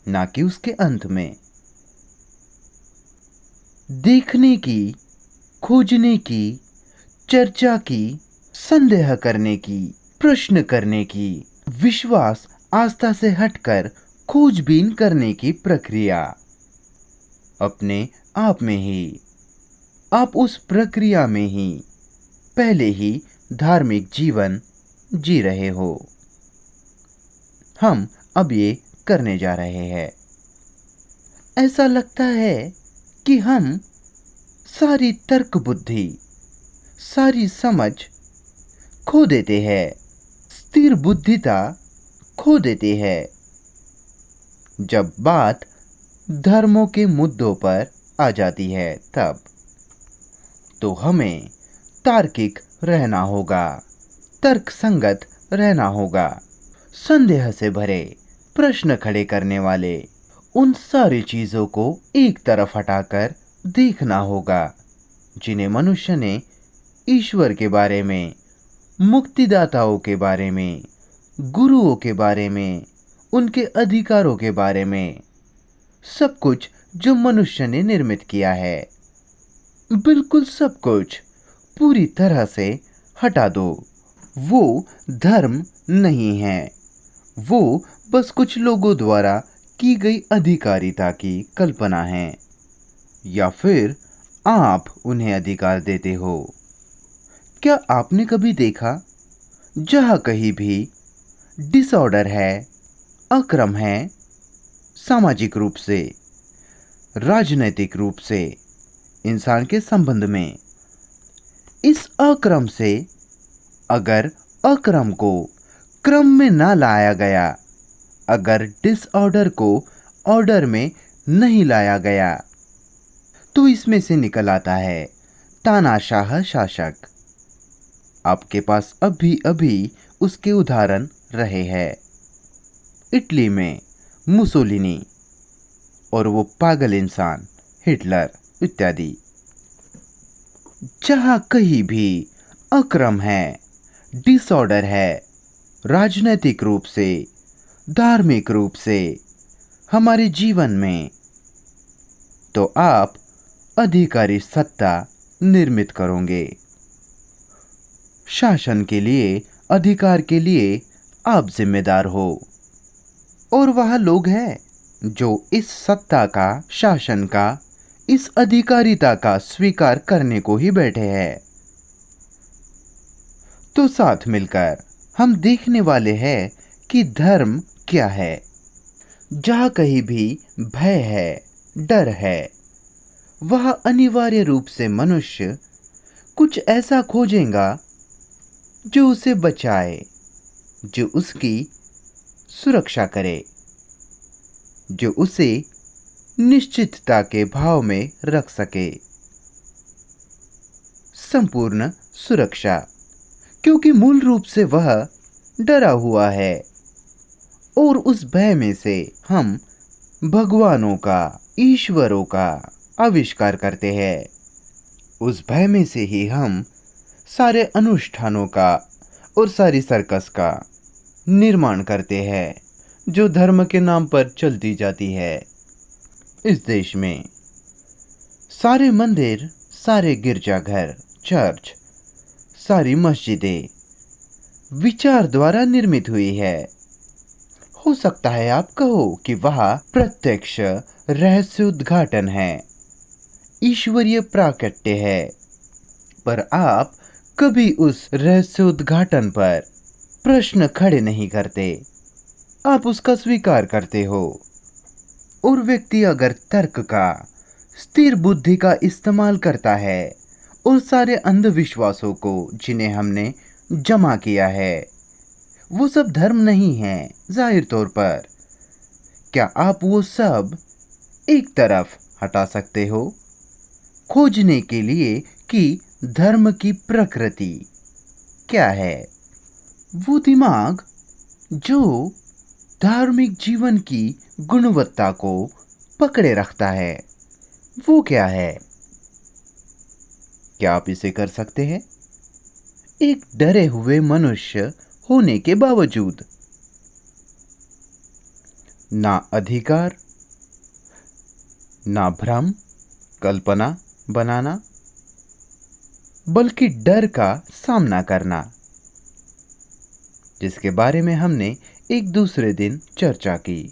[SPEAKER 1] ना कि उसके अंत में। देखने की, खोजने की, चर्चा की, संदेह करने की, प्रश्न करने की, विश्वास आस्था से हटकर खोजबीन करने की प्रक्रिया अपने आप में ही, आप उस प्रक्रिया में ही पहले ही धार्मिक जीवन जी रहे हो। हम अब ये करने जा रहे हैं। ऐसा लगता है कि हम सारी तर्क बुद्धि, सारी समझ खो देते हैं, स्थिर बुद्धिता खो देते हैं जब बात धर्मों के मुद्दों पर आ जाती है। तब तो हमें तार्किक रहना होगा, तर्क संगत रहना होगा, संदेह से भरे प्रश्न खड़े करने वाले उन सारी चीजों को एक तरफ हटाकर देखना होगा जिन्हें मनुष्य ने ईश्वर के बारे में, मुक्तिदाताओं के बारे में, गुरुओं के बारे में, उनके अधिकारों के बारे में, सब कुछ जो मनुष्य ने निर्मित किया है, बिल्कुल सब कुछ पूरी तरह से हटा दो। वो धर्म नहीं है, वो बस कुछ लोगों द्वारा की गई अधिकारिता की कल्पना है, या फिर आप उन्हें अधिकार देते हो। क्या आपने कभी देखा जहां कहीं भी डिसऑर्डर है, अक्रम है, सामाजिक रूप से, राजनैतिक रूप से, इंसान के संबंध में, इस अक्रम से अगर अक्रम को क्रम में ना लाया गया, अगर डिसऑर्डर को ऑर्डर में नहीं लाया गया, तो इसमें से निकल आता है तानाशाह शासक। आपके पास अभी अभी उसके उदाहरण रहे हैं। इटली में मुसोलिनी और वो पागल इंसान हिटलर इत्यादि। जहां कहीं भी अक्रम है, डिसऑर्डर है, राजनीतिक रूप से, धार्मिक रूप से हमारे जीवन में, तो आप अधिकारी सत्ता निर्मित करोगे। शासन के लिए, अधिकार के लिए आप जिम्मेदार हो। और वह लोग हैं जो इस सत्ता का, शासन का, इस अधिकारिता का स्वीकार करने को ही बैठे हैं। तो साथ मिलकर हम देखने वाले हैं कि धर्म क्या है। जहां कहीं भी भय है, डर है, वह अनिवार्य रूप से मनुष्य कुछ ऐसा खोजेगा जो उसे बचाए, जो उसकी सुरक्षा करे, जो उसे निश्चितता के भाव में रख सके। संपूर्ण सुरक्षा, क्योंकि मूल रूप से वह डरा हुआ है, और उस भय में से हम भगवानों का, ईश्वरों का आविष्कार करते हैं। उस भय में से ही हम सारे अनुष्ठानों का और सारी सर्कस का निर्माण करते हैं, जो धर्म के नाम पर चलती जाती है। इस देश में सारे मंदिर, सारे गिरजाघर, चर्च, सारी मस्जिदें विचार द्वारा निर्मित हुई है। हो सकता है आप कहो कि वह प्रत्यक्ष रहस्य उद्घाटन है, ईश्वरीय प्राकट्य है, पर आप कभी उस रहस्य उद्घाटन पर प्रश्न खड़े नहीं करते। आप उसका स्वीकार करते हो। और व्यक्ति अगर तर्क का, स्थिर बुद्धि का इस्तेमाल करता है और सारे अंधविश्वासों को, जिन्हें हमने जमा किया है, वो सब धर्म नहीं है जाहिर तौर पर। क्या आप वो सब एक तरफ हटा सकते हो, खोजने के लिए कि धर्म की प्रकृति क्या है? वो दिमाग जो धार्मिक जीवन की गुणवत्ता को पकड़े रखता है, वो क्या है? क्या आप इसे कर सकते हैं? एक डरे हुए मनुष्य होने के बावजूद ना अधिकार, ना भ्रम, कल्पना बनाना, बल्कि डर का सामना करना, जिसके बारे में हमने एक दूसरे दिन चर्चा की।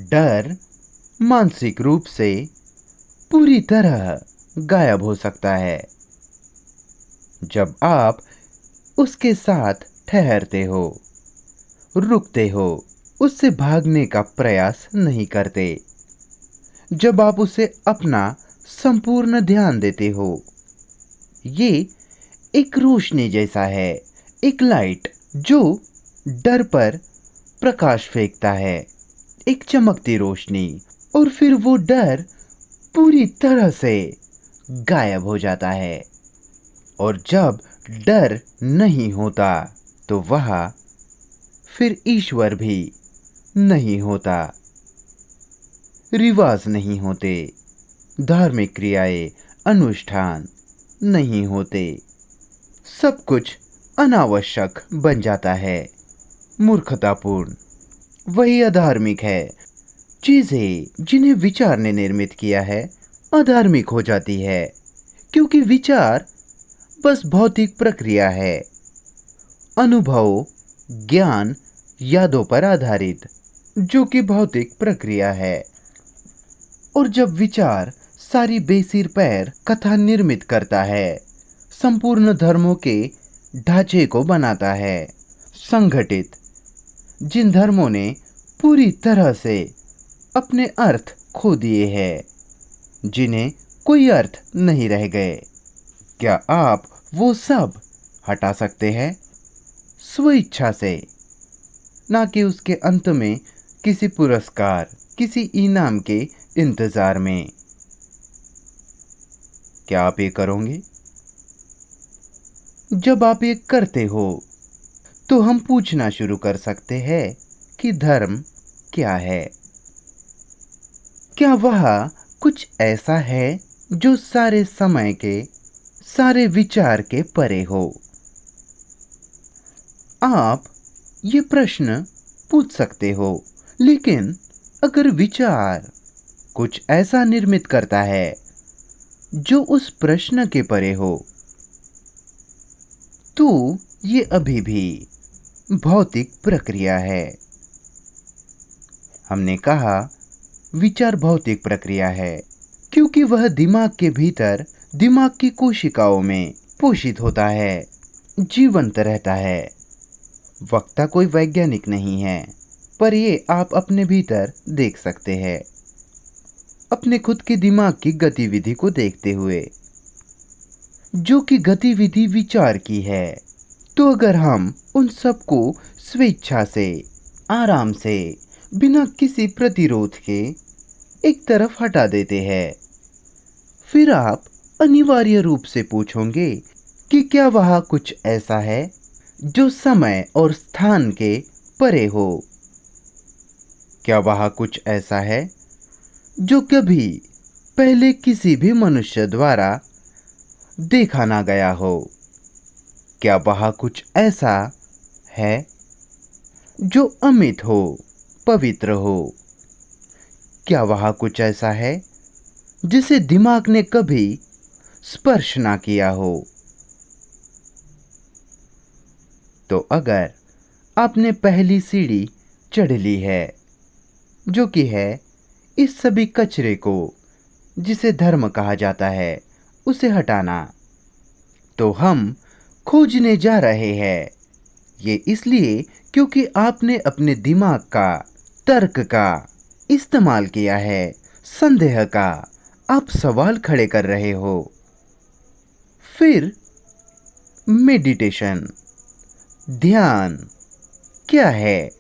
[SPEAKER 1] डर मानसिक रूप से पूरी तरह गायब हो सकता है जब आप उसके साथ ठहरते हो, रुकते हो, उससे भागने का प्रयास नहीं करते, जब आप उसे अपना संपूर्ण ध्यान देते हो। ये एक रोशनी जैसा है, एक लाइट जो डर पर प्रकाश फेंकता है, एक चमकती रोशनी, और फिर वो डर पूरी तरह से गायब हो जाता है। और जब डर नहीं होता तो वह फिर ईश्वर भी नहीं होता, रिवाज नहीं होते, धार्मिक क्रियाएं, अनुष्ठान नहीं होते, सब कुछ अनावश्यक बन जाता है, मूर्खतापूर्ण। वही अधार्मिक है। चीजें जिन्हें विचार ने निर्मित किया है अधार्मिक हो जाती है, क्योंकि विचार बस भौतिक प्रक्रिया है, अनुभव, ज्ञान, यादों पर आधारित, जो कि भौतिक प्रक्रिया है। और जब विचार सारी बेसिर पैर कथा निर्मित करता है, संपूर्ण धर्मों के ढांचे को बनाता है, संगठित, जिन धर्मों ने पूरी तरह से अपने अर्थ खो दिए हैं, जिन्हें कोई अर्थ नहीं रह गए, क्या आप वो सब हटा सकते हैं स्वेच्छा से, ना कि उसके अंत में किसी पुरस्कार, किसी इनाम के इंतजार में? क्या आप ये करोगे? जब आप ये करते हो तो हम पूछना शुरू कर सकते हैं कि धर्म क्या है? क्या वह कुछ ऐसा है जो सारे समय के, सारे विचार के परे हो? आप ये प्रश्न पूछ सकते हो, लेकिन अगर विचार कुछ ऐसा निर्मित करता है जो उस प्रश्न के परे हो, तो ये अभी भी भौतिक प्रक्रिया है। हमने कहा विचार भौतिक प्रक्रिया है क्योंकि वह दिमाग के भीतर, दिमाग की कोशिकाओं में पोषित होता है, जीवंत रहता है। वक्ता कोई वैज्ञानिक नहीं है, पर ये आप अपने भीतर देख सकते हैं, अपने खुद के दिमाग की गतिविधि को देखते हुए, जो कि गतिविधि विचार की है। तो अगर हम उन सबको स्वेच्छा से, आराम से, बिना किसी प्रतिरोध के एक तरफ हटा देते हैं, फिर आप अनिवार्य रूप से पूछोगे कि क्या वह कुछ ऐसा है जो समय और स्थान के परे हो? क्या वह कुछ ऐसा है जो कभी पहले किसी भी मनुष्य द्वारा देखा ना गया हो? क्या वह कुछ ऐसा है जो अमित हो, पवित्र हो? क्या वह कुछ ऐसा है जिसे दिमाग ने कभी स्पर्श ना किया हो? तो अगर आपने पहली सीढ़ी चढ़ ली है, जो कि है इस सभी कचरे को, जिसे धर्म कहा जाता है, उसे हटाना, तो हम खोजने जा रहे हैं। ये इसलिए क्योंकि आपने अपने दिमाग का, तर्क का इस्तेमाल किया है, संदेह का। आप सवाल खड़े कर रहे हो। फिर मेडिटेशन, ध्यान क्या है,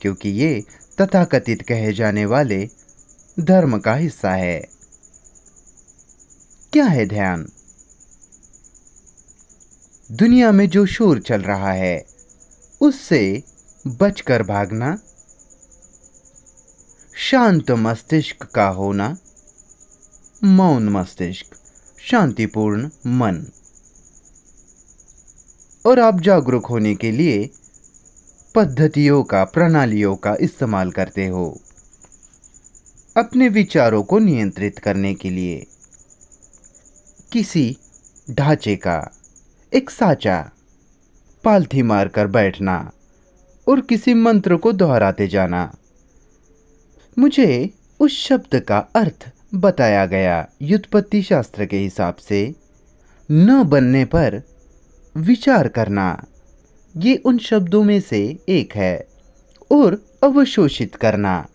[SPEAKER 1] क्योंकि ये तथाकथित कहे जाने वाले धर्म का हिस्सा है। क्या है ध्यान? दुनिया में जो शोर चल रहा है उससे बचकर भागना, शांत मस्तिष्क का होना, मौन मस्तिष्क, शांतिपूर्ण मन। और आप जागरूक होने के लिए पद्धतियों का, प्रणालियों का इस्तेमाल करते हो अपने विचारों को नियंत्रित करने के लिए। किसी ढांचे का एक साचा पालथी मारकर बैठना और किसी मंत्र को दोहराते जाना। मुझे उस शब्द का अर्थ बताया गया व्युत्पत्ति शास्त्र के हिसाब से। न बनने पर विचार करना, ये उन शब्दों में से एक है। और अवशोषित करना,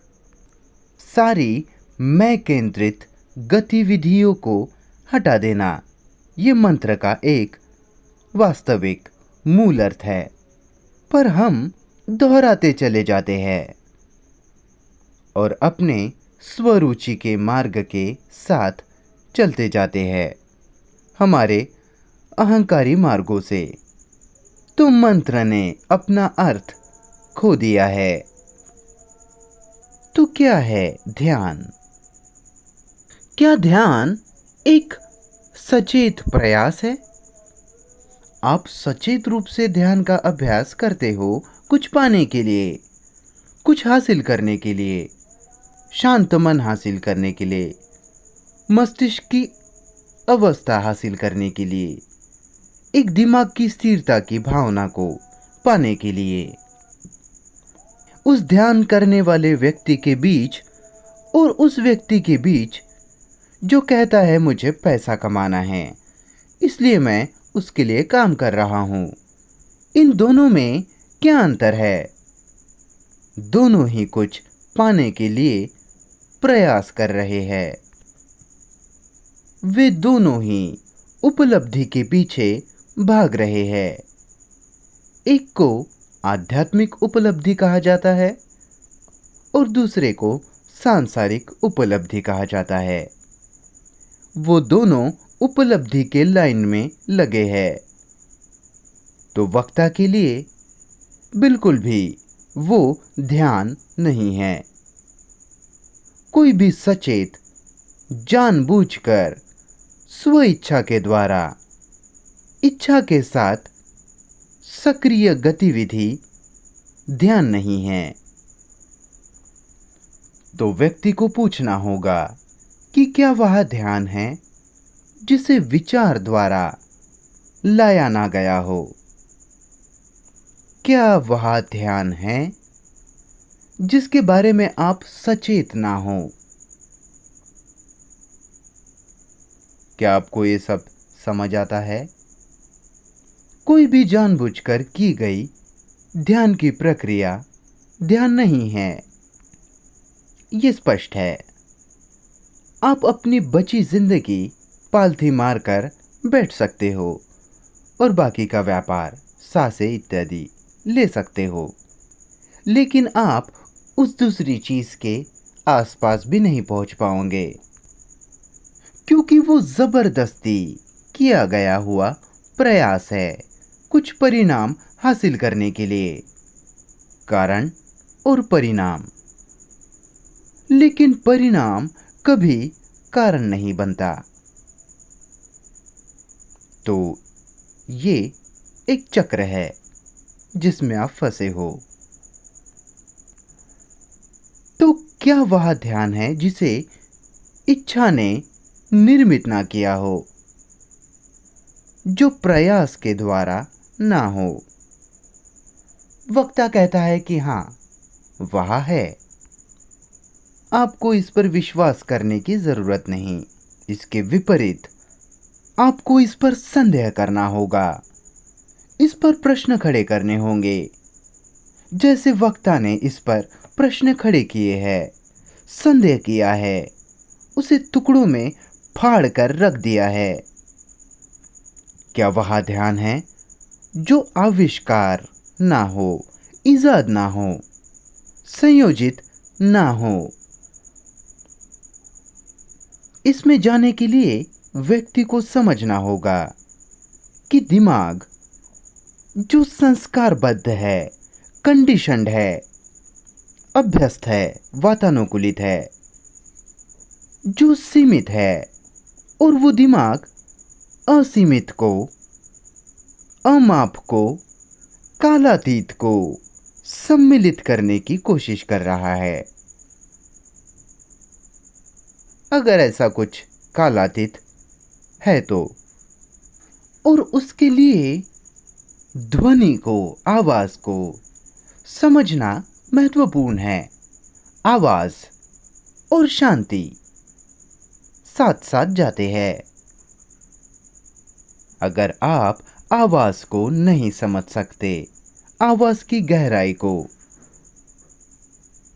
[SPEAKER 1] सारी मैं केंद्रित गतिविधियों को हटा देना, ये मंत्र का एक वास्तविक मूल अर्थ है। पर हम दोहराते चले जाते हैं और अपने स्वरुचि के मार्ग के साथ चलते जाते हैं, हमारे अहंकारी मार्गों से। तो मंत्र ने अपना अर्थ खो दिया है। तो क्या है ध्यान? क्या ध्यान एक सचेत प्रयास है? आप सचेत रूप से ध्यान का अभ्यास करते हो कुछ पाने के लिए, कुछ हासिल करने के लिए, शांत मन हासिल करने के लिए, मस्तिष्क की अवस्था हासिल करने के लिए, एक दिमाग की स्थिरता की भावना को पाने के लिए। उस ध्यान करने वाले व्यक्ति के बीच और उस व्यक्ति के बीच जो कहता है मुझे पैसा कमाना है इसलिए मैं उसके लिए काम कर रहा हूं, इन दोनों में क्या अंतर है? दोनों ही कुछ पाने के लिए प्रयास कर रहे हैं। वे दोनों ही उपलब्धि के पीछे भाग रहे हैं। एक को आध्यात्मिक उपलब्धि कहा जाता है और दूसरे को सांसारिक उपलब्धि कहा जाता है। वो दोनों उपलब्धि के लाइन में लगे हैं। तो वक्ता के लिए बिल्कुल भी वो ध्यान नहीं है। कोई भी सचेत जानबूझकर स्व इच्छा के द्वारा इच्छा के साथ सक्रिय गतिविधि ध्यान नहीं है। तो व्यक्ति को पूछना होगा कि क्या वह ध्यान है जिसे विचार द्वारा लाया ना गया हो? क्या वह ध्यान है जिसके बारे में आप सचेत ना हो? क्या आपको ये सब समझ आता है? कोई भी जानबूझकर की गई ध्यान की प्रक्रिया ध्यान नहीं है, ये स्पष्ट है। आप अपनी बची जिंदगी पालथी मारकर बैठ सकते हो और बाकी का व्यापार, सांसें इत्यादि ले सकते हो, लेकिन आप उस दूसरी चीज के आसपास भी नहीं पहुंच पाओगे, क्योंकि वो जबरदस्ती किया गया हुआ प्रयास है कुछ परिणाम हासिल करने के लिए। कारण और परिणाम, लेकिन परिणाम कभी कारण नहीं बनता। तो ये एक चक्र है जिसमें आप फंसे हो। तो क्या वह ध्यान है जिसे इच्छा ने निर्मित ना किया हो, जो प्रयास के द्वारा ना हो? वक्ता कहता है कि हाँ वह है। आपको इस पर विश्वास करने की जरूरत नहीं। इसके विपरीत आपको इस पर संदेह करना होगा, इस पर प्रश्न खड़े करने होंगे। जैसे वक्ता ने इस पर प्रश्न खड़े किए हैं, संदेह किया है, उसे टुकड़ों में फाड़ कर रख दिया है। क्या वह ध्यान है? जो आविष्कार ना हो, इजाद ना हो, संयोजित ना हो। इसमें जाने के लिए व्यक्ति को समझना होगा कि दिमाग जो संस्कारबद्ध है, कंडीशन्ड है, अभ्यस्त है, वातानुकूलित है, जो सीमित है, और वो दिमाग असीमित को, अमाप को, कालातीत को सम्मिलित करने की कोशिश कर रहा है। अगर ऐसा कुछ कालातीत है तो, और उसके लिए ध्वनि को, आवाज को समझना महत्वपूर्ण है। आवाज और शांति साथ साथ जाते हैं। अगर आप आवाज को नहीं समझ सकते, आवाज की गहराई को,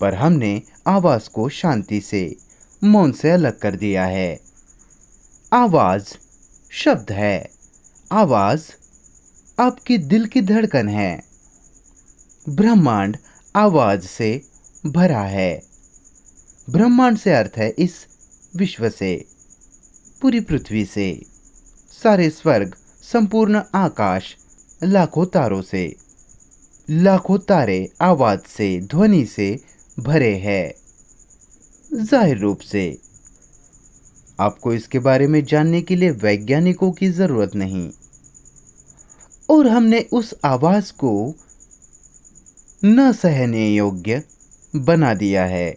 [SPEAKER 1] पर हमने आवाज को शांति से, मौन से अलग कर दिया है। आवाज शब्द है। आवाज आपके दिल की धड़कन है। ब्रह्मांड आवाज से भरा है। ब्रह्मांड से अर्थ है इस विश्व से, पूरी पृथ्वी से, सारे स्वर्ग, संपूर्ण आकाश, लाखों तारों से। लाखों तारे आवाज से, ध्वनि से भरे हैं। जाहिर रूप से आपको इसके बारे में जानने के लिए वैज्ञानिकों की जरूरत नहीं। और हमने उस आवाज को न सहने योग्य बना दिया है,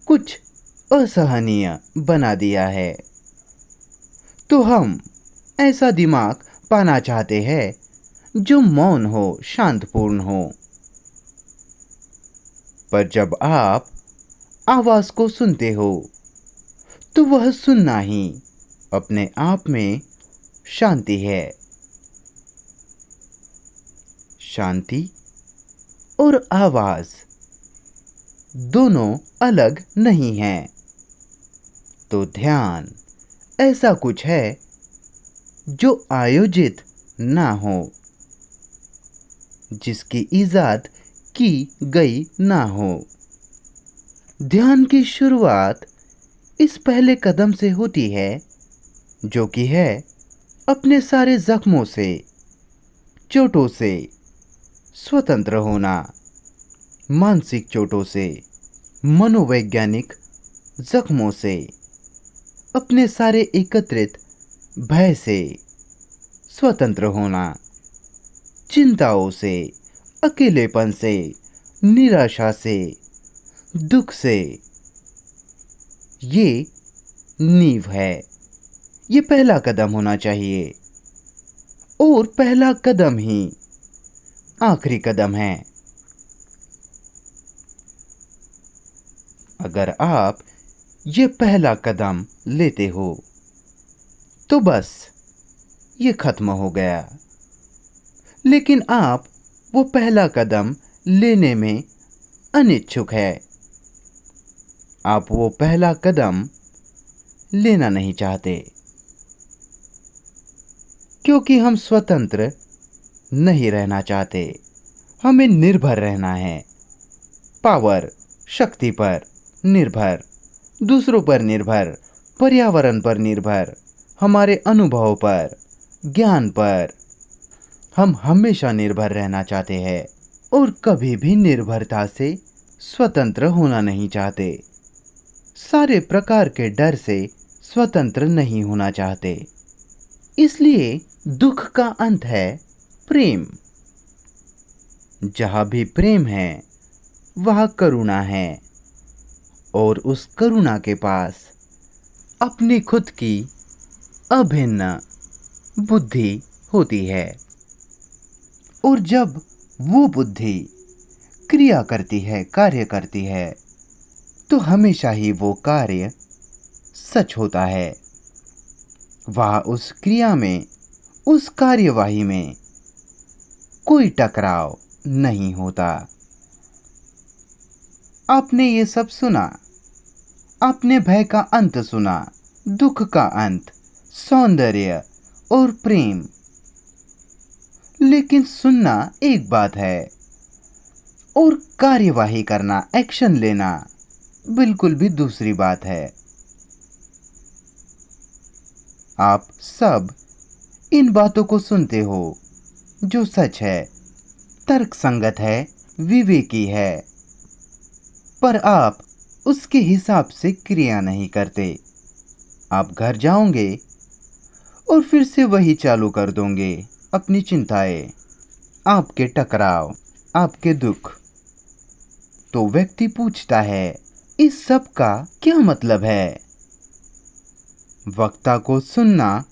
[SPEAKER 1] कुछ असहनीय बना दिया है। तो हम ऐसा दिमाग पाना चाहते हैं जो मौन हो, शांतपूर्ण हो। पर जब आप आवाज को सुनते हो तो वह सुनना ही अपने आप में शांति है। शांति और आवाज दोनों अलग नहीं हैं। तो ध्यान ऐसा कुछ है जो आयोजित ना हो, जिसकी इजाद की गई ना हो। ध्यान की शुरुआत इस पहले कदम से होती है, जो कि है अपने सारे जख्मों से, चोटों से स्वतंत्र होना। मानसिक चोटों से, मनोवैज्ञानिक जख्मों से, अपने सारे एकत्रित भय से स्वतंत्र होना। चिंताओं से, अकेलेपन से, निराशा से, दुख से। ये नींव है। ये पहला कदम होना चाहिए, और पहला कदम ही आखिरी कदम है। अगर आप ये पहला कदम लेते हो तो बस ये खत्म हो गया। लेकिन आप वो पहला कदम लेने में अनिच्छुक है। आप वो पहला कदम लेना नहीं चाहते, क्योंकि हम स्वतंत्र नहीं रहना चाहते। हमें निर्भर रहना है। पावर, शक्ति पर निर्भर, दूसरों पर निर्भर, पर्यावरण पर निर्भर, हमारे अनुभव पर, ज्ञान पर। हम हमेशा निर्भर रहना चाहते हैं और कभी भी निर्भरता से स्वतंत्र होना नहीं चाहते। सारे प्रकार के डर से स्वतंत्र नहीं होना चाहते। इसलिए दुख का अंत है प्रेम। जहां भी प्रेम है वहां करुणा है, और उस करुणा के पास अपनी खुद की अभिन्न बुद्धि होती है। और जब वो बुद्धि क्रिया करती है, कार्य करती है, तो हमेशा ही वो कार्य सच होता है। वह उस क्रिया में, उस कार्यवाही में कोई टकराव नहीं होता। आपने ये सब सुना। आपने भय का अंत सुना, दुख का अंत, सौंदर्य और प्रेम। लेकिन सुनना एक बात है और कार्यवाही करना, एक्शन लेना बिल्कुल भी दूसरी बात है। आप सब इन बातों को सुनते हो जो सच है, तर्कसंगत है, विवेकी है, पर आप उसके हिसाब से क्रिया नहीं करते। आप घर जाओगे और फिर से वही चालू कर दोगे, अपनी चिंताएं, आपके टकराव, आपके दुख। तो व्यक्ति पूछता है, इस सब का क्या मतलब है? वक्ता को सुनना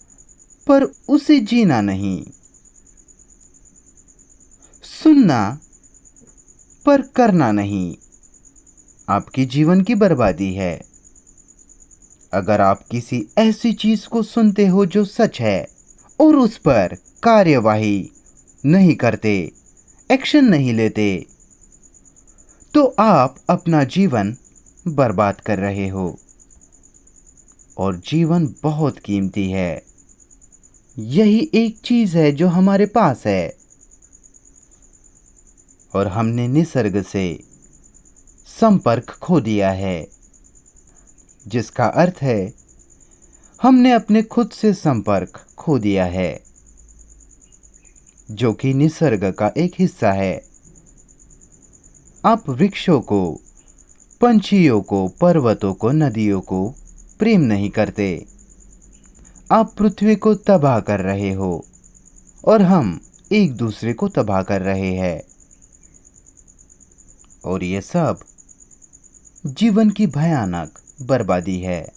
[SPEAKER 1] पर उसे जीना नहीं, सुनना पर करना नहीं, आपकी जीवन की बर्बादी है। अगर आप किसी ऐसी चीज को सुनते हो जो सच है और उस पर कार्यवाही नहीं करते, एक्शन नहीं लेते, तो आप अपना जीवन बर्बाद कर रहे हो। और जीवन बहुत कीमती है। यही एक चीज है जो हमारे पास है और हमने निसर्ग से संपर्क खो दिया है, जिसका अर्थ है हमने अपने खुद से संपर्क खो दिया है, जो कि निसर्ग का एक हिस्सा है। आप वृक्षों को, पंछियों को, पर्वतों को, नदियों को प्रेम नहीं करते। आप पृथ्वी को तबाह कर रहे हो और हम एक दूसरे को तबाह कर रहे हैं। और ये सब जीवन की भयानक बर्बादी है।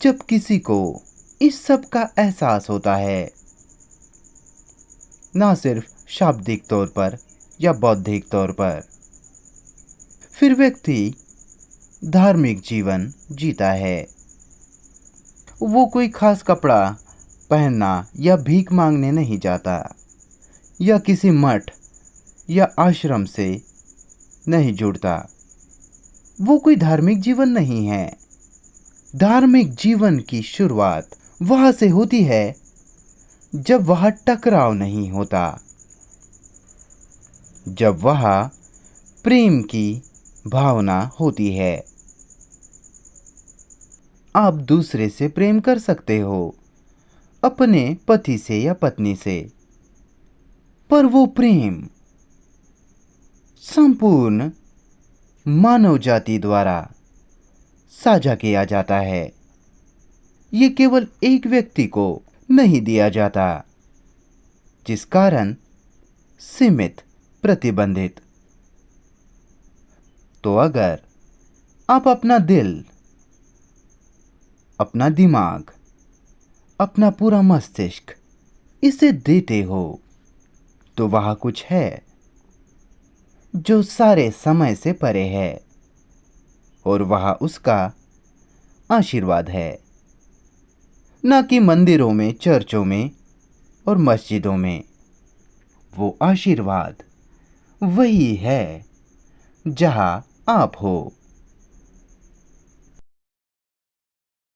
[SPEAKER 1] जब किसी को इस सब का एहसास होता है, ना सिर्फ शाब्दिक तौर पर या बौद्धिक तौर पर, फिर व्यक्ति धार्मिक जीवन जीता है। वो कोई खास कपड़ा पहनना या भीख मांगने नहीं जाता, या किसी मठ या आश्रम से नहीं जुड़ता। वो कोई धार्मिक जीवन नहीं है। धार्मिक जीवन की शुरुआत वहां से होती है जब वहां टकराव नहीं होता, जब वहां प्रेम की भावना होती है। आप दूसरे से प्रेम कर सकते हो, अपने पति से या पत्नी से, पर वो प्रेम संपूर्ण मानव जाति द्वारा साझा किया जाता है। ये केवल एक व्यक्ति को नहीं दिया जाता, जिस कारण सीमित, प्रतिबंधित। तो अगर आप अपना दिल, अपना दिमाग, अपना पूरा मस्तिष्क इसे देते हो, तो वहां कुछ है जो सारे समय से परे है और वहां उसका आशीर्वाद है। ना कि मंदिरों में, चर्चों में और मस्जिदों में। वो आशीर्वाद वही है जहां आप हो।